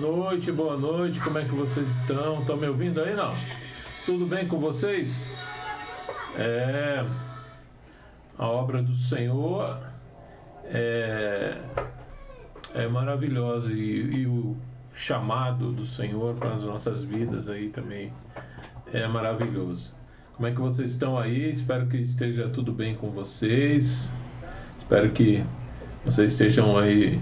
Boa noite, como é que vocês estão? Estão me ouvindo aí, não? Tudo bem com vocês? A obra do Senhor é maravilhosa e o chamado do Senhor para as nossas vidas aí também é maravilhoso. Como é que vocês estão aí? Espero que esteja tudo bem com vocês. Espero que vocês estejam aí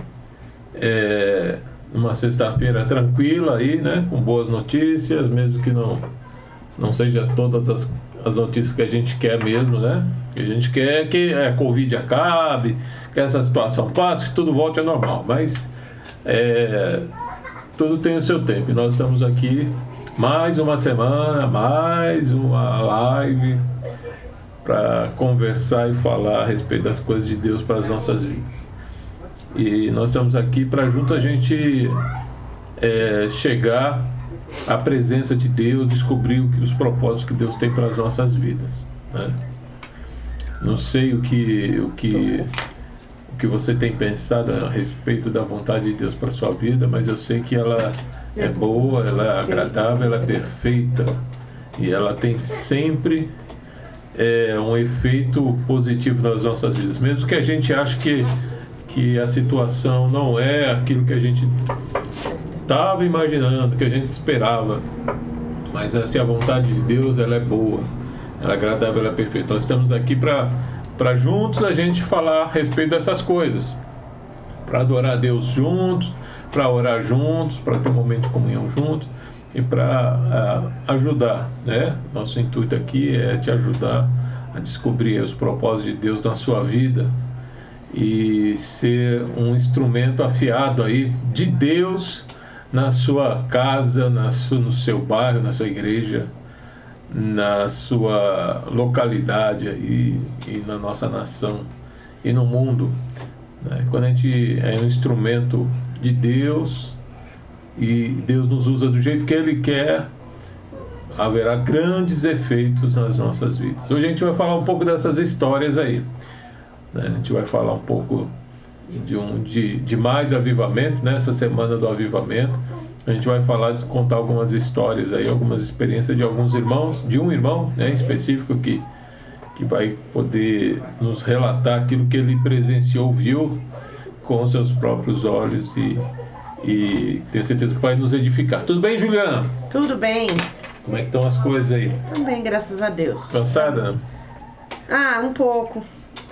uma sexta-feira tranquila aí, né? Com boas notícias, mesmo que não seja todas as notícias que a gente quer mesmo, né? Que a gente quer que a Covid acabe, que essa situação passe, que tudo volte ao normal. Mas tudo tem o seu tempo. E nós estamos aqui mais uma semana, mais uma live para conversar e falar a respeito das coisas de Deus para as nossas vidas. E nós estamos aqui para junto a gente chegar à presença de Deus, descobrir os propósitos que Deus tem para as nossas vidas, né? Não sei o que você tem pensado a respeito da vontade de Deus para a sua vida, mas eu sei que ela é boa, ela é agradável, ela é perfeita e ela tem sempre um efeito positivo nas nossas vidas, mesmo que a gente ache que a situação não é aquilo que a gente estava imaginando, que a gente esperava, mas se a vontade de Deus ela é boa, ela é agradável, ela é perfeita. Nós estamos aqui para juntos a gente falar a respeito dessas coisas, para adorar a Deus juntos, para orar juntos, para ter um momento de comunhão juntos e para ajudar, né? Nosso intuito aqui é te ajudar a descobrir os propósitos de Deus na sua vida e ser um instrumento afiado aí de Deus na sua casa, no seu bairro, na sua igreja, na sua localidade aí, e na nossa nação e no mundo, né? Quando a gente é um instrumento de Deus e Deus nos usa do jeito que Ele quer, haverá grandes efeitos nas nossas vidas. Hoje a gente vai falar um pouco dessas histórias aí, né? A gente vai falar um pouco de mais avivamento, nessa semana do avivamento. A gente vai contar algumas histórias aí, algumas experiências de alguns irmãos, de um irmão, né, em específico que vai poder nos relatar aquilo que ele presenciou, viu com seus próprios olhos e tenho certeza que vai nos edificar. Tudo bem, Juliana? Tudo bem. Como é que estão as coisas aí? Tudo bem, graças a Deus. Cansada? Um pouco.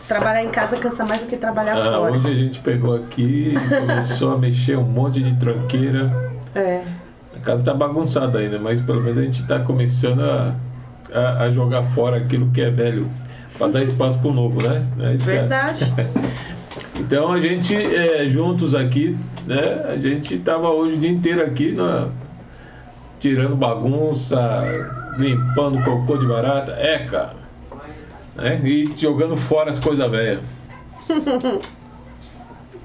Trabalhar em casa cansa mais do que trabalhar fora. Hoje a gente pegou aqui e começou a mexer um monte de tranqueira. A casa está bagunçada ainda, mas pelo menos a gente está começando a jogar fora aquilo que é velho, para dar espaço para o novo, né? Verdade. Então a gente, juntos aqui, né? A gente estava hoje o dia inteiro aqui, tirando bagunça, limpando cocô de barata, né? E jogando fora as coisas velhas.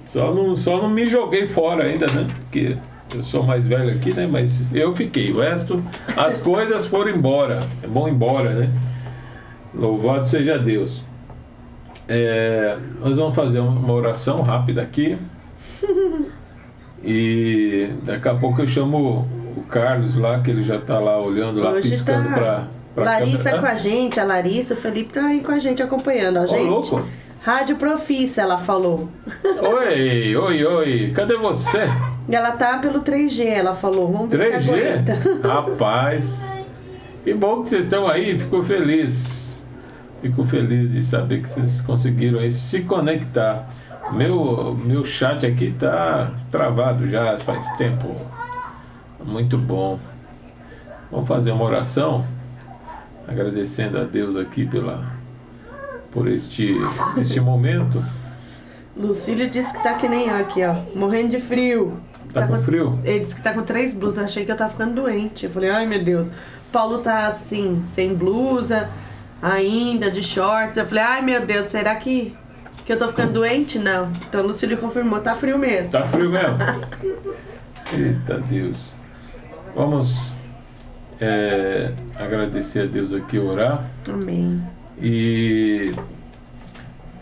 Só não me joguei fora ainda, né? Porque eu sou mais velho aqui, né? Mas eu fiquei. O resto, as coisas foram embora. É bom ir embora, né? Louvado seja Deus. Nós vamos fazer uma oração rápida aqui. E daqui a pouco eu chamo o Carlos lá, que ele já está lá olhando, lá hoje piscando para Larissa câmera. Com a gente, a Larissa, o Felipe tá aí com a gente acompanhando, a gente. Louco. Rádio Profissa, ela falou. Oi, cadê você? Ela tá pelo 3G, ela falou. Vamos ver 3G? se aguenta. Rapaz, que bom que vocês estão aí, fico feliz de saber que vocês conseguiram aí se conectar. Meu chat aqui tá travado já faz tempo. Muito bom. Vamos fazer uma oração, agradecendo a Deus aqui por este momento. Lucílio disse que tá que nem eu aqui, ó, morrendo de frio. Tá com frio? Ele disse que tá com 3 blusas, eu achei que eu tava ficando doente. Eu falei, ai meu Deus. Paulo tá assim, sem blusa, ainda, de shorts. Eu falei, ai meu Deus, será que eu tô ficando doente? Não. Então o Lucílio confirmou, tá frio mesmo. Tá frio mesmo? Eita Deus. Vamos agradecer a Deus aqui, orar. Amém. E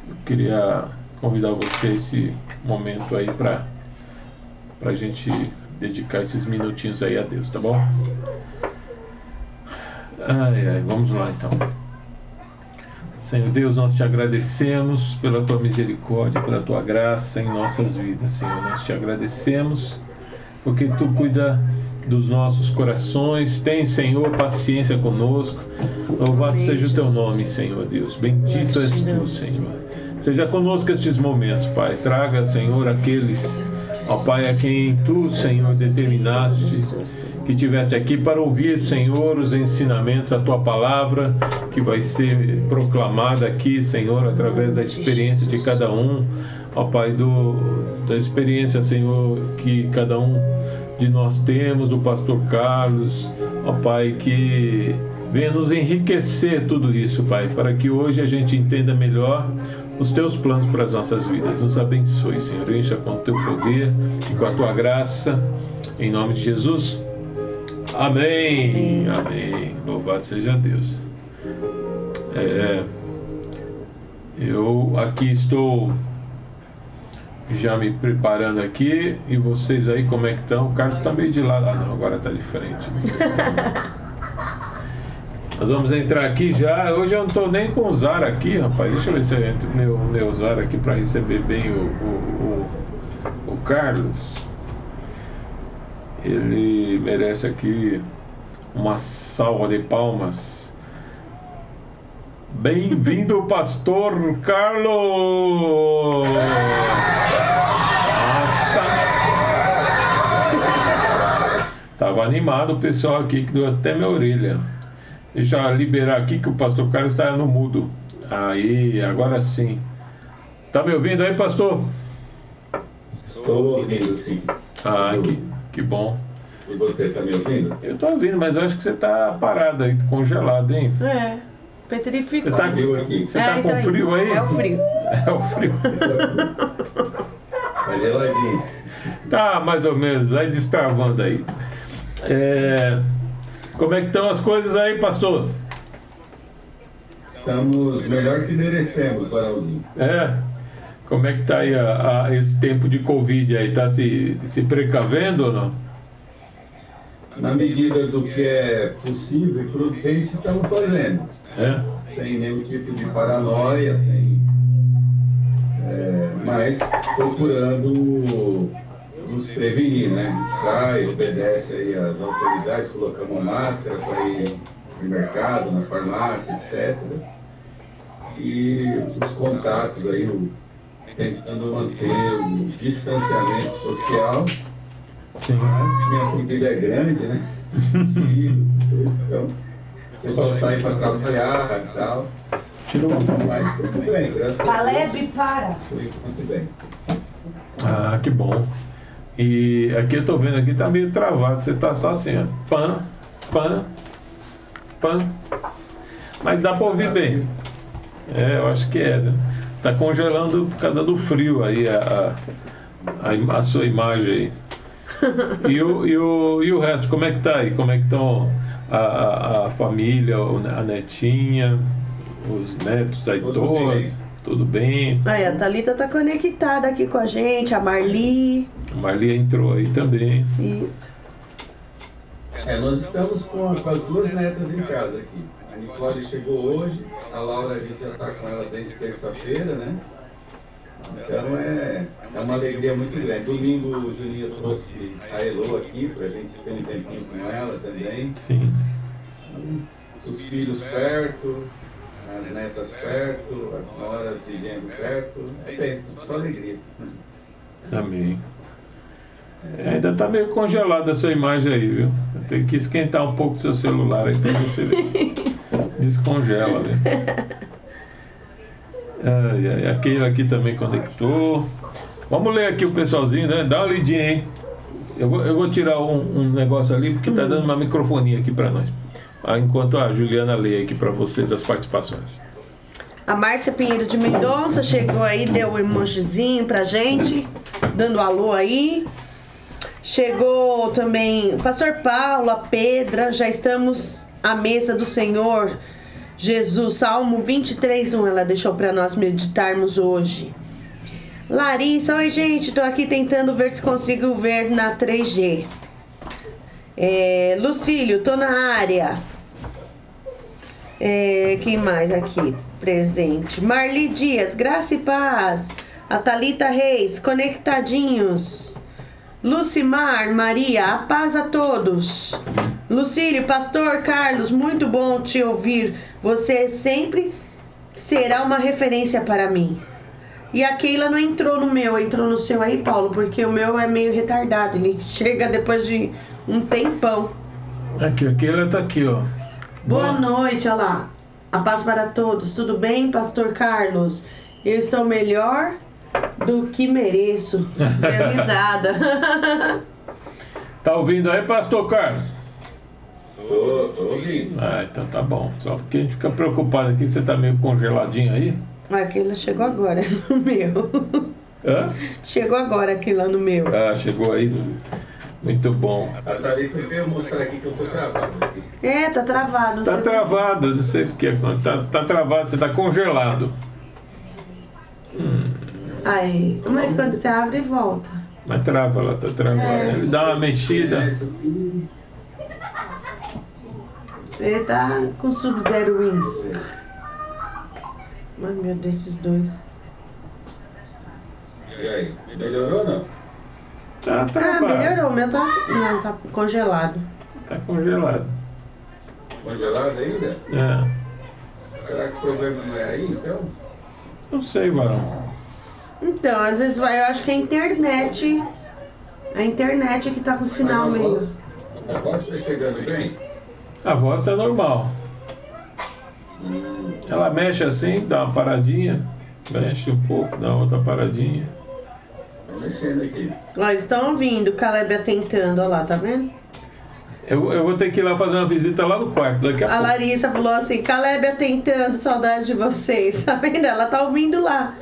eu queria convidar você esse momento aí para a gente dedicar esses minutinhos aí a Deus, tá bom? Vamos lá então. Senhor Deus, nós te agradecemos pela tua misericórdia, pela tua graça em nossas vidas, Senhor. Nós te agradecemos porque tu cuida dos nossos corações. Tem, Senhor, paciência conosco. Louvado seja o teu nome, Senhor Deus. Bendito és tu, Senhor. Seja conosco estes momentos, Pai. Traga, Senhor, aqueles, ó Pai, a quem tu, Senhor, determinaste que estiveste aqui para ouvir, Senhor, os ensinamentos, a tua palavra, que vai ser proclamada aqui, Senhor, através da experiência de cada um, ó Pai, da experiência, Senhor, que cada um de nós temos, do pastor Carlos, ó Pai, que venha nos enriquecer tudo isso, Pai, para que hoje a gente entenda melhor os teus planos para as nossas vidas. Nos abençoe, Senhor, encha com o teu poder e com a tua graça, em nome de Jesus. Amém. Amém. Louvado seja Deus. Eu aqui estou já me preparando aqui. E vocês aí, como é que estão? O Carlos está meio de lado. Não, agora está de frente. Nós vamos entrar aqui já. Hoje eu não estou nem com o Zara aqui, rapaz. Deixa eu ver se eu entro meu Zara aqui para receber bem o Carlos. Ele merece aqui uma salva de palmas. Bem-vindo, pastor Carlos! Nossa! Tava animado o pessoal aqui, que deu até minha orelha. Deixa eu liberar aqui que o pastor Carlos está no mudo. Aí, agora sim. Tá me ouvindo aí, pastor? Estou ouvindo, sim. Que bom. E você está me ouvindo? Eu estou ouvindo, mas eu acho que você está parado aí, congelado, hein? Petrificou. Você está com frio aí? É o frio. É o frio. Tá geladinho. Tá, mais ou menos, vai destravando aí. Como é que estão as coisas aí, pastor? Estamos melhor que merecemos, Barãozinho. Como é que está aí esse tempo de Covid aí? Está se precavendo ou não? Na medida do que é possível e prudente, estamos fazendo. Sem nenhum tipo de paranoia, mas procurando nos prevenir, né? Sai, obedece aí às autoridades, colocamos máscara para ir no mercado, na farmácia, etc. E os contatos aí, tentando manter o distanciamento social. Sim. Mas minha família é grande, né? Os filhos, então o pessoal sai para trabalhar e tal. Mas tudo bem, graças a Deus. Caleb, para! Por enquanto bem. Que bom. E aqui eu tô vendo aqui, tá meio travado. Você tá só assim, ó. Pã. Mas dá para ouvir bem. Eu acho que né? Tá congelando por causa do frio aí a sua imagem aí. E o resto, como é que tá aí? Como é que estão a família, a netinha, os netos aí todos? Tudo bem? A Thalita tá conectada aqui com a gente, a Marli. A Marli entrou aí também. Isso. Nós estamos com as duas netas em casa aqui. A Nicole chegou hoje, a Laura a gente já está com ela desde terça-feira, né? Então é uma alegria muito grande. Domingo o Juninho trouxe a Elo aqui para a gente ter um tempinho com ela também. Sim. Os filhos perto, as netas perto, as noras de genro perto. É bênção, só alegria. Amém. Ainda está meio congelada essa imagem aí, viu? Tem que esquentar um pouco o seu celular aí para você ver. Descongela, viu? Aquele aqui também conectou. Vamos ler aqui o pessoalzinho, né? Dá uma lidinha, hein? Eu vou tirar um negócio ali porque tá dando uma microfonia aqui para nós. Enquanto a Juliana lê aqui para vocês as participações. A Márcia Pinheiro de Mendonça chegou aí, deu um emojizinho pra gente, dando alô aí. Chegou também o pastor Paulo, a Pedra, já estamos à mesa do Senhor Jesus, Salmo 23:1, ela deixou para nós meditarmos hoje. Larissa, oi gente, tô aqui tentando ver se consigo ver na 3G. Lucílio, tô na área. Quem mais aqui presente? Marli Dias, Graça e Paz. A Thalita Reis, conectadinhos. Lucimar, Maria, a paz a todos. Lucílio, Pastor Carlos, muito bom te ouvir. Você sempre será uma referência para mim. E a Keila não entrou no meu, entrou no seu aí, Paulo, porque o meu é meio retardado. Ele chega depois de um tempão. Aqui, a Keila tá aqui, ó. Boa noite, olha lá. A paz para todos. Tudo bem, Pastor Carlos? Eu estou melhor do que mereço. Deu risada. Tá ouvindo aí, Pastor Carlos? Tô ouvindo. Então tá bom. Só porque a gente fica preocupado aqui, você tá meio congeladinho aí. Aquilo chegou agora no meu. Hã? Chegou agora aquilo lá no meu. Chegou aí. Muito bom. A Thalita veio mostrar aqui que eu tô travado aqui. Tá travado. Tá travado, não sei o que é. Tá travado, você tá congelado. Aí, mas quando você abre, volta. Mas trava, ela tá travada. Ele dá uma mexida. Ele tá com Sub-Zero Wings. Ai meu Deus, esses dois. E aí, melhorou ou não? Tá travado. Melhorou. O meu tá, não, tá congelado. Tá congelado. Congelado ainda? Será que o problema não é aí, então? Não sei, Varão. Então, às vezes vai, eu acho que é a internet. A internet que tá com o sinal meio. A voz tá chegando bem? A voz tá normal. Ela mexe assim, dá uma paradinha. Mexe um pouco, dá outra paradinha. Tá mexendo aqui. Ó, eles estão ouvindo o Caleb atentando, ó lá, tá vendo? Eu vou ter que ir lá fazer uma visita lá no quarto daqui a A pouco. Larissa falou assim, Caleb atentando, saudade de vocês. Tá vendo? Ela tá ouvindo lá.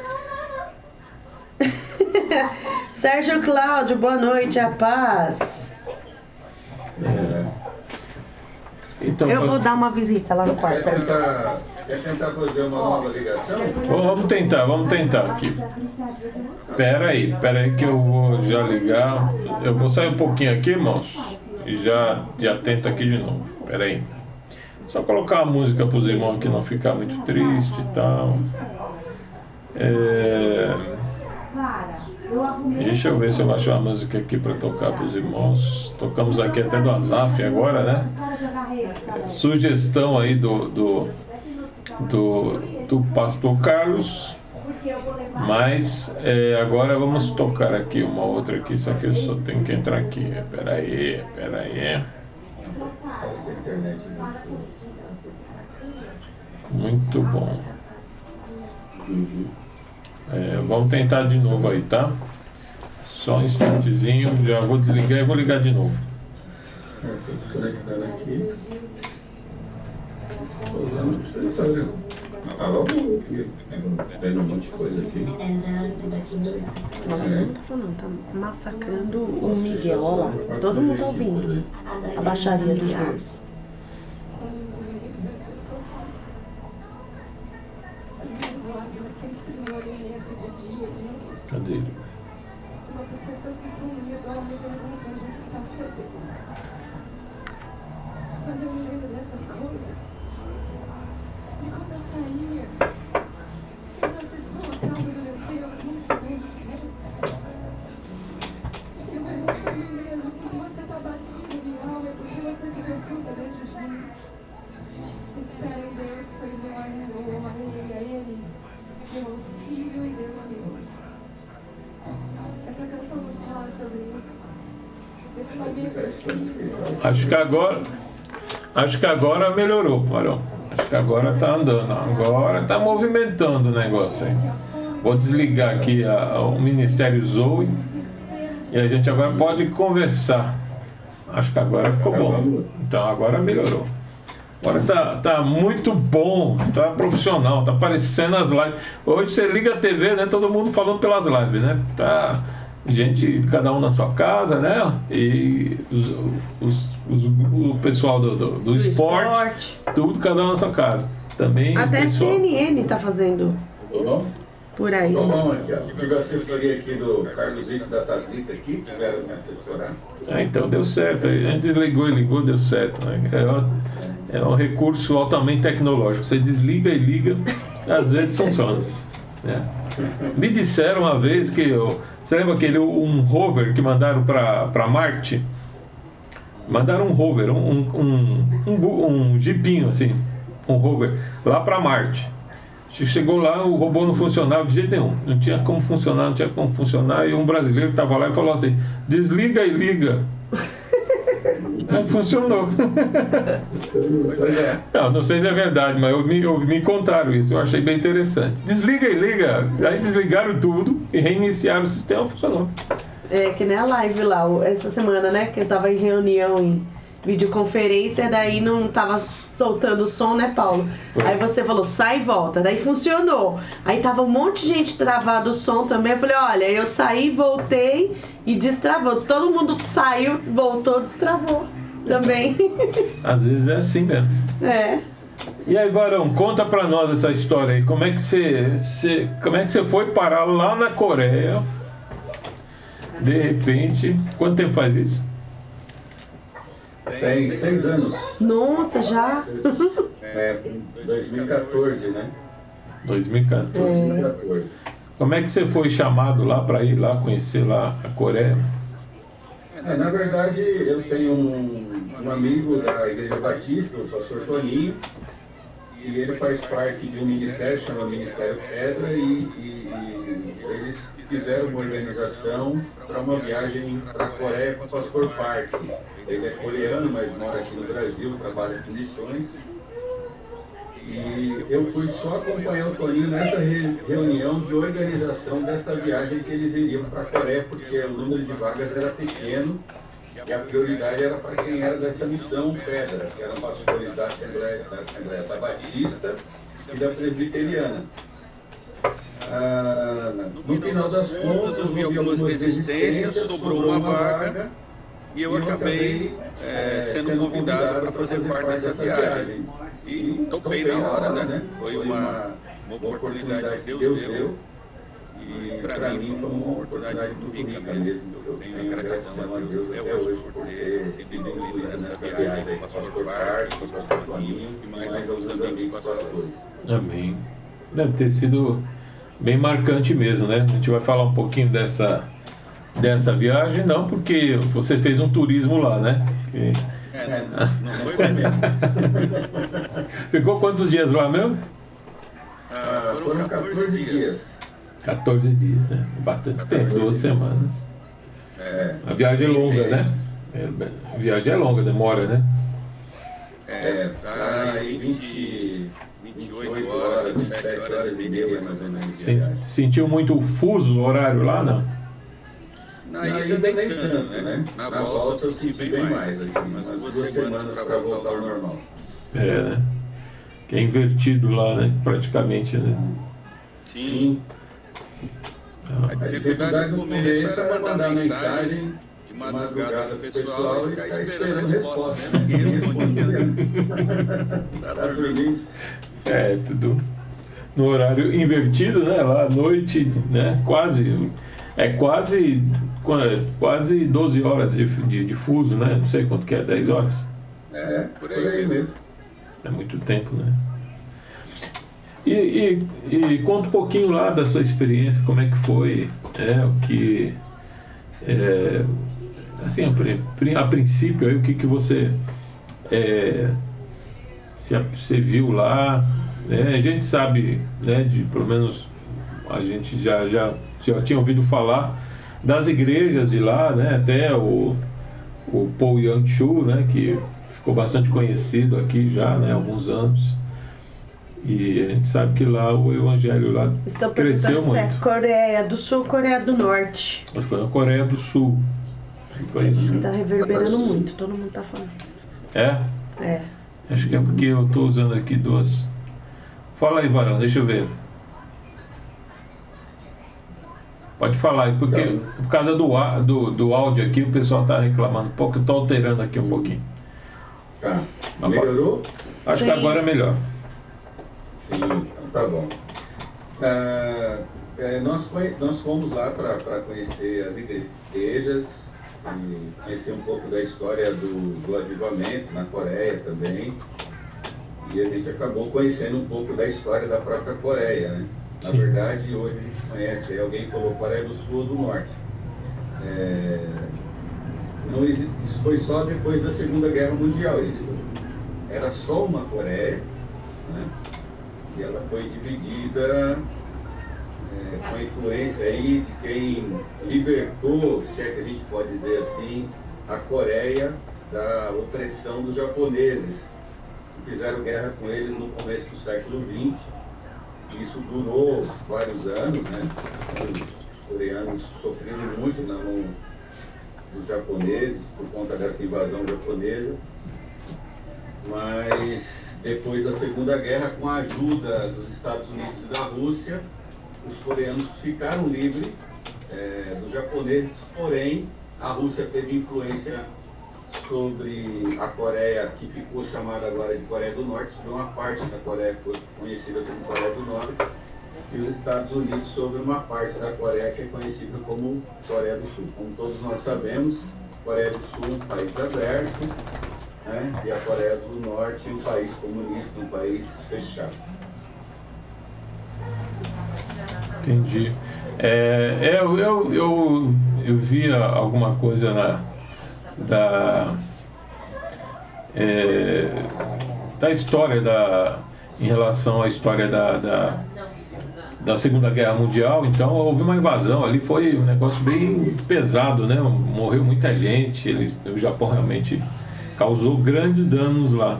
Sérgio Cláudio, boa noite, a paz. Então, Eu vou dar uma visita lá no quarto. Quer tentar fazer uma nova ligação? Vamos tentar aqui. Pera aí que eu vou já ligar. Eu vou sair um pouquinho aqui, irmãos, e já tento aqui de novo. Pera aí. Só colocar a música para os irmãos aqui não ficar muito triste e tal. Deixa eu ver se eu acho uma música aqui para tocar para os irmãos. Tocamos aqui até do Azaf agora, né? Sugestão aí do Pastor Carlos. Mas agora vamos tocar aqui uma outra aqui, só que eu só tenho que entrar aqui. Pera aí. Muito bom. Vamos tentar de novo aí, tá? Só um instantezinho, já vou desligar e vou ligar de novo. Desconectando aqui. Vamos aqui. Vendo um monte de coisa aqui. Não, tá massacrando o Miguel, ó lá. Todo mundo tá ouvindo a baixaria dos dois. Cadê ele? Essas pessoas que estão ali agora me perguntam onde está o seu Deus. Mas eu me lembro dessas coisas. De quando eu saía. E processou a causa do meu Deus, não chegou no festa. E eu pergunto pra mim mesmo, por que você está batido minha alma? Por que você se perturba dentro de mim? Espera em Deus, pois eu ainda o amarei a Ele. Meu auxílio em Deus meu. Essa canção nos fala sobre isso. Esse momento de crise. Acho que agora melhorou, Marão. Acho que agora tá andando. Agora tá movimentando o negócio aí. Vou desligar aqui o Ministério Zoe. E a gente agora pode conversar. Acho que agora ficou bom. Então agora melhorou. Agora tá muito bom, tá profissional, tá aparecendo as lives. Hoje você liga a TV, né? Todo mundo falando pelas lives, né? Tá gente, cada um na sua casa, né? E o pessoal do esporte, tudo cada um na sua casa. Também até pessoal... CNN tá fazendo. por aí. Então, bom, aqui, ó. Tive a assessoria aqui do Carlos Vitor da Tatrita aqui, que vieram me assessorar. Então deu certo. A gente desligou e ligou, deu certo. Né? É um recurso altamente tecnológico. Você desliga e liga, às vezes funciona. Né? Me disseram uma vez que... Você lembra um rover que mandaram para Marte? Mandaram um rover, um jipinho assim, um rover, lá para Marte. Chegou lá, o robô não funcionava de jeito nenhum. Não tinha como funcionar. E um brasileiro estava lá e falou assim: desliga e liga. Aí funcionou. Pois é. Não sei se é verdade, mas me contaram isso. Eu achei bem interessante. Desliga e liga. Aí desligaram tudo e reiniciaram o sistema, funcionou. É que nem a live lá, essa semana, né? Que eu tava em reunião, em videoconferência, daí não tava soltando o som, né, Paulo? Foi. Aí você falou, sai e volta. Daí funcionou. Aí tava um monte de gente travado o som também. Eu falei, olha, eu saí, voltei e destravou. Todo mundo saiu, voltou, destravou também. Às vezes é assim mesmo. É. E aí, Varão, conta pra nós essa história aí. Como é que você foi parar lá na Coreia? De repente, quanto tempo faz isso? Tem 6 anos. Nossa, já? 2014, né? 2014. 2014. Como é que você foi chamado lá para ir lá conhecer lá a Coreia? Na verdade, eu tenho um amigo da Igreja Batista, o pastor Toninho, e ele faz parte de um ministério chamado Ministério Pedra, e eles fizeram uma organização para uma viagem para a Coreia com o pastor Park. Ele é coreano, mas mora aqui no Brasil, trabalha com missões. E eu fui só acompanhar o Toninho nessa reunião de organização desta viagem que eles iriam para a Coreia, porque o número de vagas era pequeno e a prioridade era para quem era dessa missão Pedra, que eram pastores da Assembleia da Batista e da Presbiteriana. No final das contas, houve algumas resistências, sobrou uma vaga e eu acabei sendo convidado para fazer parte dessa viagem. E topei na hora, né? Foi uma oportunidade que Deus deu. E para mim foi uma oportunidade muito rica mesmo. Eu tenho gratidão a Deus até hoje por ter sido incluído nessa viagem com o pastor Parque, com o pastor Toninho e mais alguns amigos pastores. Amém. Deve ter sido bem marcante mesmo, né? A gente vai falar um pouquinho dessa viagem, não porque você fez um turismo lá, né? Não foi mesmo. Ficou quantos dias lá mesmo? Foram 14 dias. 14 dias, né? Bastante tempo, 2 semanas. A viagem é longa, né? A viagem é longa, demora, né? Tá aí 28 horas, 27 horas e meia, mais ou menos. Sentiu muito fuso o horário lá, não? Na ida nem tanto, né? Na volta eu senti bem mais, aqui, umas 2 semanas para voltar ao normal. Né? Que é invertido lá, né? Praticamente, né? Sim. A dificuldade no começo era mandar mensagem de madrugada pro pessoal e ficar esperando resposta, né? Quem respondia, tá dormindo. Tudo no horário invertido, né? Lá à noite, né? Quase 12 horas de fuso, né? Não sei quanto que é, 10 horas. Por aí mesmo. É muito tempo, né? E conta um pouquinho lá da sua experiência, como é que foi, assim, a princípio, aí, o que você você viu lá, né? A gente sabe, né, pelo menos a gente já tinha ouvido falar das igrejas de lá, né? Até o Paul Yang-Chu, né, que ficou bastante conhecido aqui já, né, há alguns anos. E a gente sabe que lá o evangelho lá cresceu muito. Se é Coreia do Sul ou Coreia do Norte? Foi na Coreia do Sul. Diz que tá reverberando muito, todo mundo tá falando. É? Acho que é porque eu tô usando aqui 2. Fala aí, Varão, deixa eu ver. Pode falar aí, porque por causa do áudio aqui o pessoal tá reclamando um pouco, eu tô alterando aqui um pouquinho. Tá. Melhorou? Acho que agora é melhor. Sim, então tá bom. Nós fomos lá para conhecer as igrejas e conhecer um pouco da história do avivamento na Coreia também. E a gente acabou conhecendo um pouco da história da própria Coreia, né? Na Sim. verdade, hoje a gente conhece, alguém falou Coreia do Sul ou do Norte. Não existe, isso foi só depois da Segunda Guerra Mundial. Era só uma Coreia, né? E ela foi dividida com a influência aí de quem libertou, se é que a gente pode dizer assim, a Coreia da opressão dos japoneses, que fizeram guerra com eles no começo do século XX. Isso durou vários anos, né? Os coreanos sofreram muito na mão dos japoneses por conta dessa invasão japonesa. Mas depois da Segunda Guerra, com a ajuda dos Estados Unidos e da Rússia, os coreanos ficaram livres dos japoneses, porém a Rússia teve influência sobre a Coreia, que ficou chamada agora de Coreia do Norte, sobre uma parte da Coreia que foi conhecida como Coreia do Norte, e os Estados Unidos sobre uma parte da Coreia que é conhecida como Coreia do Sul. Como todos nós sabemos, Coreia do Sul é um país aberto, né? E a Coreia do Norte é um país comunista, um país fechado. Entendi. Eu via alguma coisa da história em relação à história da Segunda Guerra Mundial. Então houve uma invasão ali, foi um negócio bem pesado, né? Morreu muita gente, o Japão realmente causou grandes danos lá.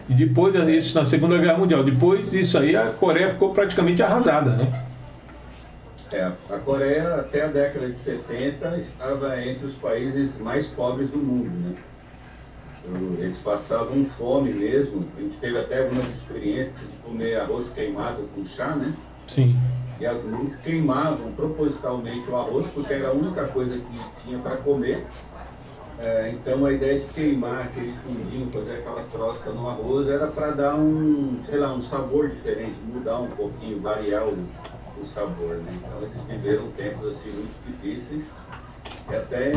E depois, isso na Segunda Guerra Mundial, depois isso aí, a Coreia ficou praticamente arrasada, né? A Coreia, até a década de 70, estava entre os países mais pobres do mundo, né? Eles passavam fome mesmo. A gente teve até algumas experiências de comer arroz queimado com chá, né? Sim. E as mães queimavam propositalmente o arroz, porque era a única coisa que tinha para comer. Então a ideia de queimar aquele fundinho, fazer aquela crosta no arroz, era para dar um sabor diferente, mudar um pouquinho, variar o sabor, né? Então eles viveram tempos assim muito difíceis. É até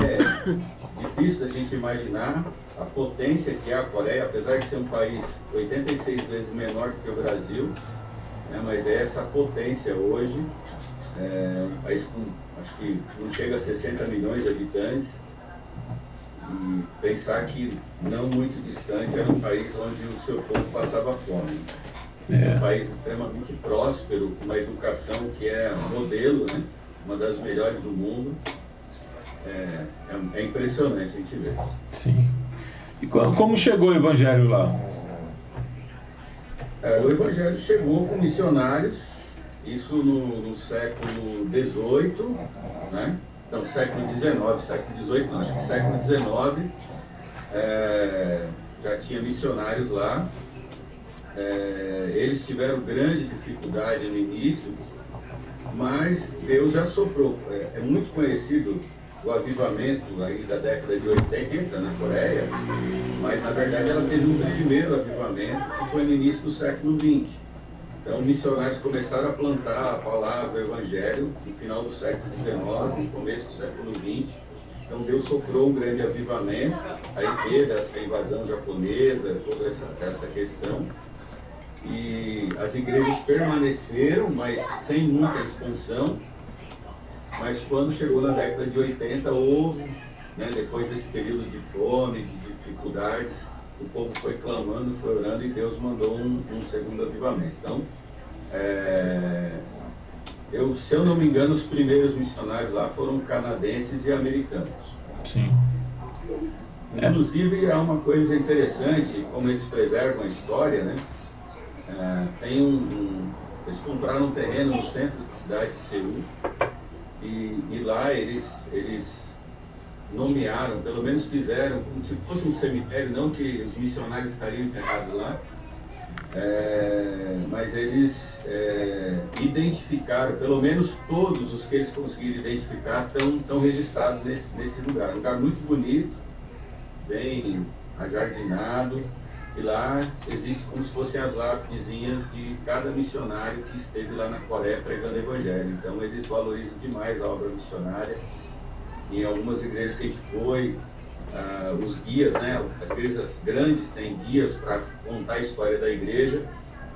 difícil da gente imaginar a potência que é a Coreia, apesar de ser um país 86 vezes menor que o Brasil, né? Mas é essa potência hoje, um país com, acho que não chega a 60 milhões de habitantes. E pensar que não muito distante era um país onde o seu povo passava fome. Um país extremamente próspero, com uma educação que é modelo, né? Uma das melhores do mundo. É impressionante a gente ver. Sim. E como chegou o Evangelho lá? O Evangelho chegou com missionários, isso no século XVIII, né? Então, século XIX, século XVIII, não, acho que século XIX, já tinha missionários lá. Eles tiveram grande dificuldade no início, mas Deus já soprou. É muito conhecido o avivamento aí da década de 80 na Coreia, mas na verdade ela teve um primeiro avivamento que foi no início do século XX. Então, missionários começaram a plantar a palavra, o Evangelho, no final do século XIX, começo do século XX. Então, Deus soprou um grande avivamento, aí teve essa invasão japonesa, toda essa questão. E as igrejas permaneceram, mas sem muita expansão. Mas quando chegou na década de 80, houve, né, depois desse período de fome, de dificuldades, o povo foi clamando, foi orando e Deus mandou um segundo avivamento. Então, se eu não me engano, os primeiros missionários lá foram canadenses e americanos. Sim. Inclusive, há uma coisa interessante, como eles preservam a história, né? Eles compraram um terreno no centro da cidade de Seul e lá eles nomearam, pelo menos fizeram como se fosse um cemitério, não que os missionários estariam enterrados lá, mas eles identificaram, pelo menos todos os que eles conseguiram identificar estão registrados nesse lugar. Um lugar muito bonito, bem ajardinado, E lá existe como se fossem as lápidezinhas de cada missionário que esteve lá na Coreia pregando o Evangelho. Então eles valorizam demais a obra missionária. Em algumas igrejas que a gente foi, os guias, né? As igrejas grandes têm guias para contar a história da igreja.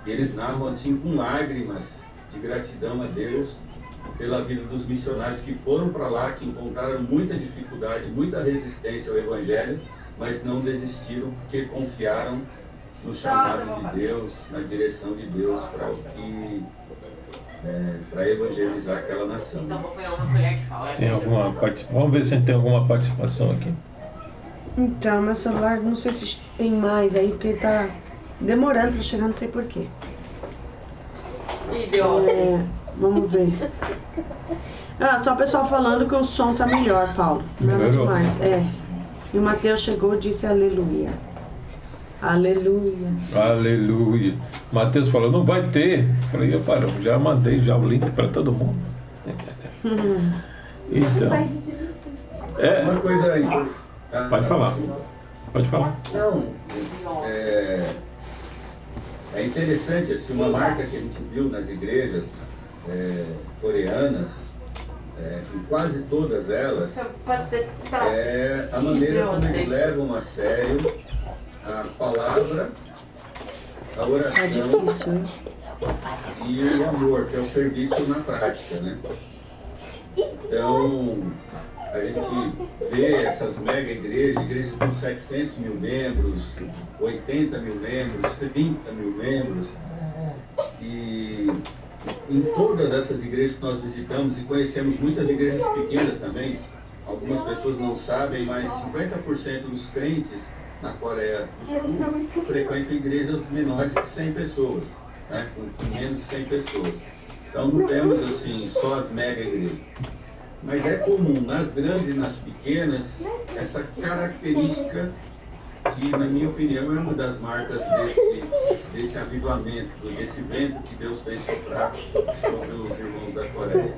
E eles narram assim com lágrimas de gratidão a Deus pela vida dos missionários que foram para lá, que encontraram muita dificuldade, muita resistência ao Evangelho, mas não desistiram porque confiaram no chamado de Deus, na direção de Deus para o que para evangelizar aquela nação. Tem alguma Vamos ver se tem alguma participação aqui. Então, meu celular, não sei se tem mais aí, porque tá demorando para chegar, não sei porquê. Vamos ver. Só o pessoal falando que o som tá melhor, Paulo. Nada demais. E o Mateus chegou e disse aleluia. Aleluia. Aleluia. Mateus falou, não vai ter. Falei, já mandei já o link para todo mundo. Então. Uma coisa aí. Pode falar. Pode falar. Não. É interessante, assim, uma marca que a gente viu nas igrejas coreanas, em quase todas elas, é a maneira como eles levam a sério a palavra, a oração e o amor, que é o serviço na prática, né? Então, a gente vê essas mega igrejas com 700 mil membros, 80 mil membros, 30 mil membros, e em todas essas igrejas que nós visitamos, e conhecemos muitas igrejas pequenas também, algumas pessoas não sabem, mas 50% dos crentes na Coreia do Sul frequentam igrejas menores de 100 pessoas, né, com menos de 100 pessoas. Então não temos assim só as mega igrejas. Mas é comum nas grandes e nas pequenas essa característica que, na minha opinião, é uma das marcas desse avivamento, desse vento que Deus fez soprar sobre os irmãos da Coreia.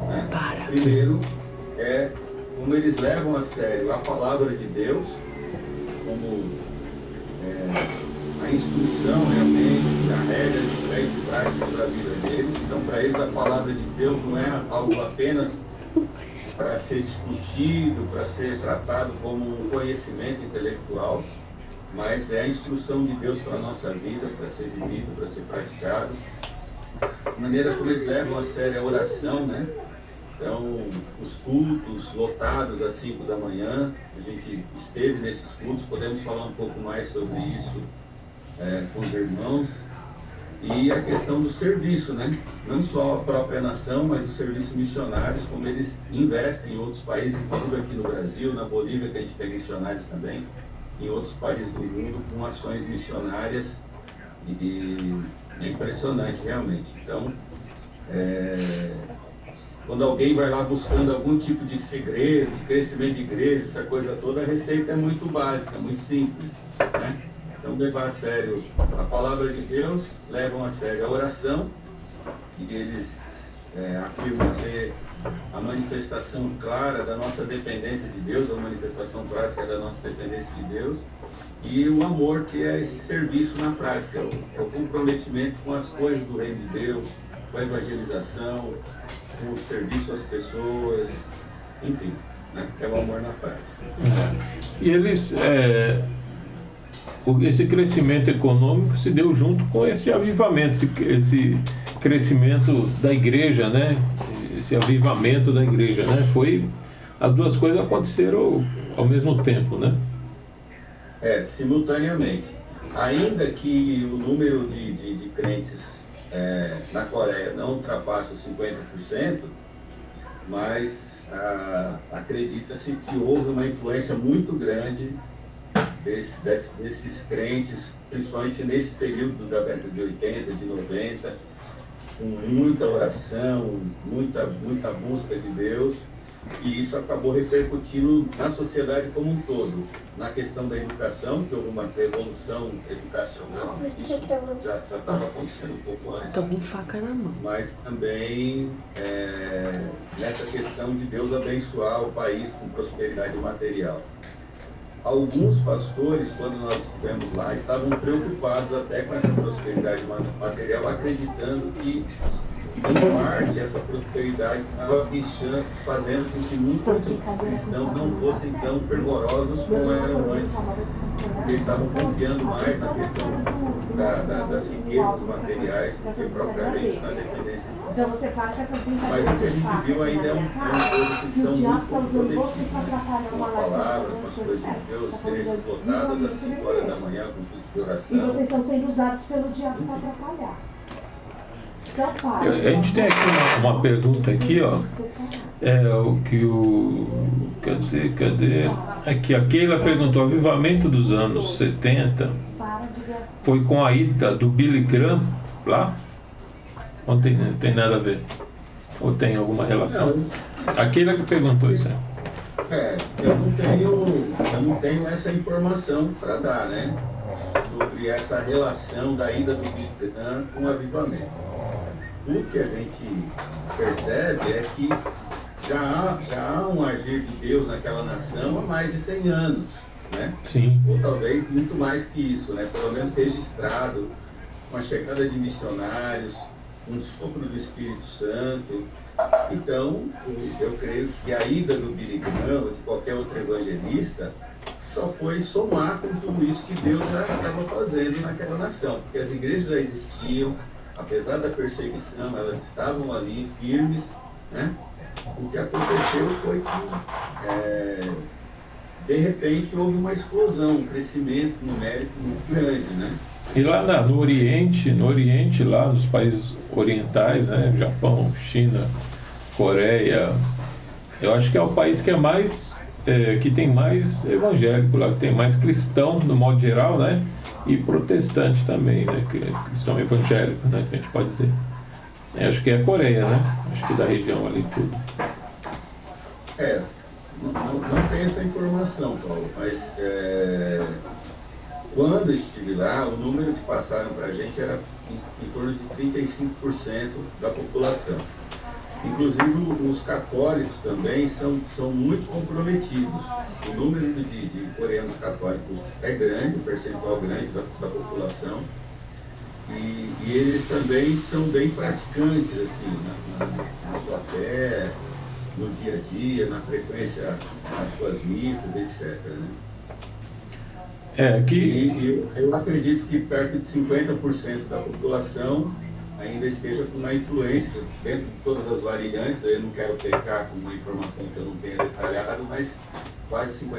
Né? Primeiro, é como eles levam a sério a palavra de Deus, como a instrução realmente, a regra de fé e prática da vida deles. Então, para eles, a palavra de Deus não é algo apenas para ser discutido, para ser tratado como um conhecimento intelectual, mas é a instrução de Deus para a nossa vida, para ser vivido, para ser praticado. A maneira como eles levam a sério a oração, né? Então, os cultos lotados às 5 da manhã, a gente esteve nesses cultos, podemos falar um pouco mais sobre isso com os irmãos. E a questão do serviço, né? Não só a própria nação, mas os serviços missionários, como eles investem em outros países, inclusive aqui no Brasil, na Bolívia, que a gente tem missionários também, em outros países do mundo, com ações missionárias, e é impressionante realmente. Então, quando alguém vai lá buscando algum tipo de segredo, de crescimento de igreja, essa coisa toda, a receita é muito básica, muito simples, né? Então, levar a sério a palavra de Deus, levam a sério a oração, que eles afirmam ser a manifestação clara da nossa dependência de Deus, a manifestação prática da nossa dependência de Deus, e o amor, que é esse serviço na prática, é o comprometimento com as coisas do reino de Deus, com a evangelização, com o serviço às pessoas, enfim, né? É o amor na prática. E eles... esse crescimento econômico se deu junto com esse avivamento, esse crescimento da igreja, né? Esse avivamento da igreja, né? As duas coisas aconteceram ao mesmo tempo, né? Simultaneamente. Ainda que o número de crentes na Coreia não ultrapasse os 50%, mas acredita-se que houve uma influência muito grande desses crentes, principalmente nesse período da década de 80, de 90, com muita oração, muita busca de Deus, e isso acabou repercutindo na sociedade como um todo. Na questão da educação, que houve uma revolução educacional, isso já estava acontecendo um pouco antes. Tô com faca na mão. Mas também nessa questão de Deus abençoar o país com prosperidade material. alguns pastores, quando nós estivemos lá, estavam preocupados até com essa prosperidade material, acreditando que, em parte, essa prosperidade estava fazendo com que muitos cristãos não fossem tão fervorosos como eram antes, porque estavam confiando mais na questão das riquezas materiais do que propriamente na dependência de Deus. Mas o que a gente viu ainda é um povo cristão muito comprometido com a palavra, com as coisas de Deus, igrejas lotadas às 5 horas da manhã com culto de oração. E vocês estão sendo usados pelo diabo para atrapalhar. A gente tem aqui uma pergunta aqui, ó. É o que o... Cadê? Aqui, a Keila perguntou: o avivamento dos anos 70 foi com a ida do Billy Graham lá? Ou não tem nada a ver? Ou tem alguma relação? A Keila que perguntou isso aí. Eu não tenho essa informação para dar, né? Sobre essa relação da ida do Billy Graham com o avivamento. O que a gente percebe é que já há um agir de Deus naquela nação há mais de 100 anos, né? Sim. Ou talvez muito mais que isso, né? Pelo menos registrado, com a chegada de missionários, um sopro do Espírito Santo. Então, eu creio que a ida do Billy Graham ou de qualquer outro evangelista só foi somar com tudo isso que Deus já estava fazendo naquela nação, porque as igrejas já existiam. Apesar da perseguição, elas estavam ali firmes, né? O que aconteceu foi que, de repente, houve uma explosão, um crescimento numérico muito grande, né? E lá no Oriente, lá nos países orientais, né? Japão, China, Coreia, eu acho que é o país que é mais, que tem mais evangélico lá, que tem mais cristão, no modo geral, né? E protestante também, né? Cristão evangélico, né? Que a gente pode dizer. Acho que é a Coreia, né? Acho que da região ali tudo. Não tenho essa informação, Paulo, mas quando estive lá, o número que passaram para a gente era em torno de 35% da população. Inclusive, os católicos também são muito comprometidos. O número de coreanos católicos é grande, um percentual grande da população. E eles também são bem praticantes, assim, na sua fé, no dia a dia, na frequência das suas missas, etc. Né? E eu acredito que perto de 50% da população ainda esteja com uma influência dentro de todas as variantes. Eu não quero pecar com uma informação que eu não tenha detalhado, mas quase 50%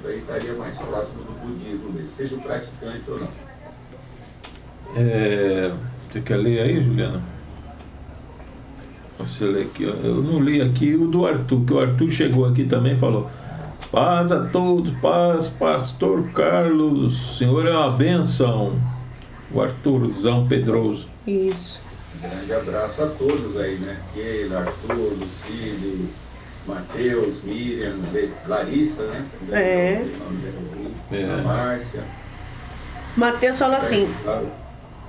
aí estaria mais próximo do budismo mesmo, seja praticante ou não. Você quer ler aí, Juliana? Você lê aqui, ó. Eu não li aqui o do Arthur, que o Arthur chegou aqui também e falou: paz a todos, paz, pastor Carlos, Senhor é uma bênção. O Arthurzão Pedroso. Isso. Um grande abraço a todos aí, né? Keila, Arthur, Lucílio, Matheus, Miriam, Larissa, né? A Márcia. Matheus falou assim: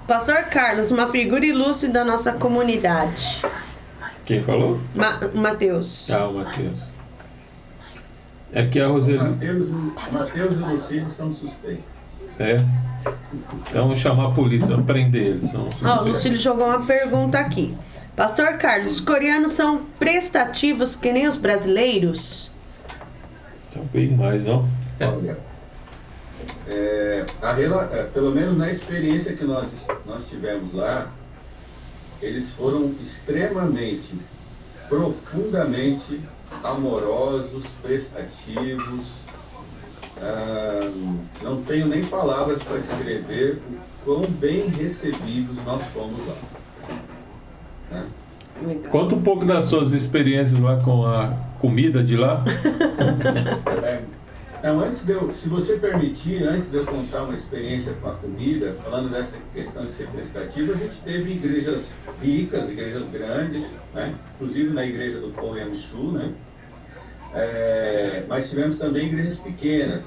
Pastor Carlos, uma figura ilustre da nossa comunidade. Quem falou? Matheus. O Matheus. É que a Roseli... Matheus e Lucílio são suspeitos. Então vamos chamar a polícia, prender eles. O Lucílio jogou uma pergunta aqui. Pastor Carlos, os coreanos são prestativos que nem os brasileiros? São bem mais, não? Olha, pelo menos na experiência que nós tivemos lá, eles foram extremamente, profundamente amorosos, prestativos. Não tenho nem palavras para descrever o quão bem recebidos nós fomos lá. Né? Conta um pouco das suas experiências lá com a comida de lá. Se você permitir, antes de eu contar uma experiência com a comida, falando dessa questão de ser prestativo, a gente teve igrejas ricas, igrejas grandes, né? Inclusive na igreja do Pão Yamushu, né? Mas tivemos também igrejas pequenas.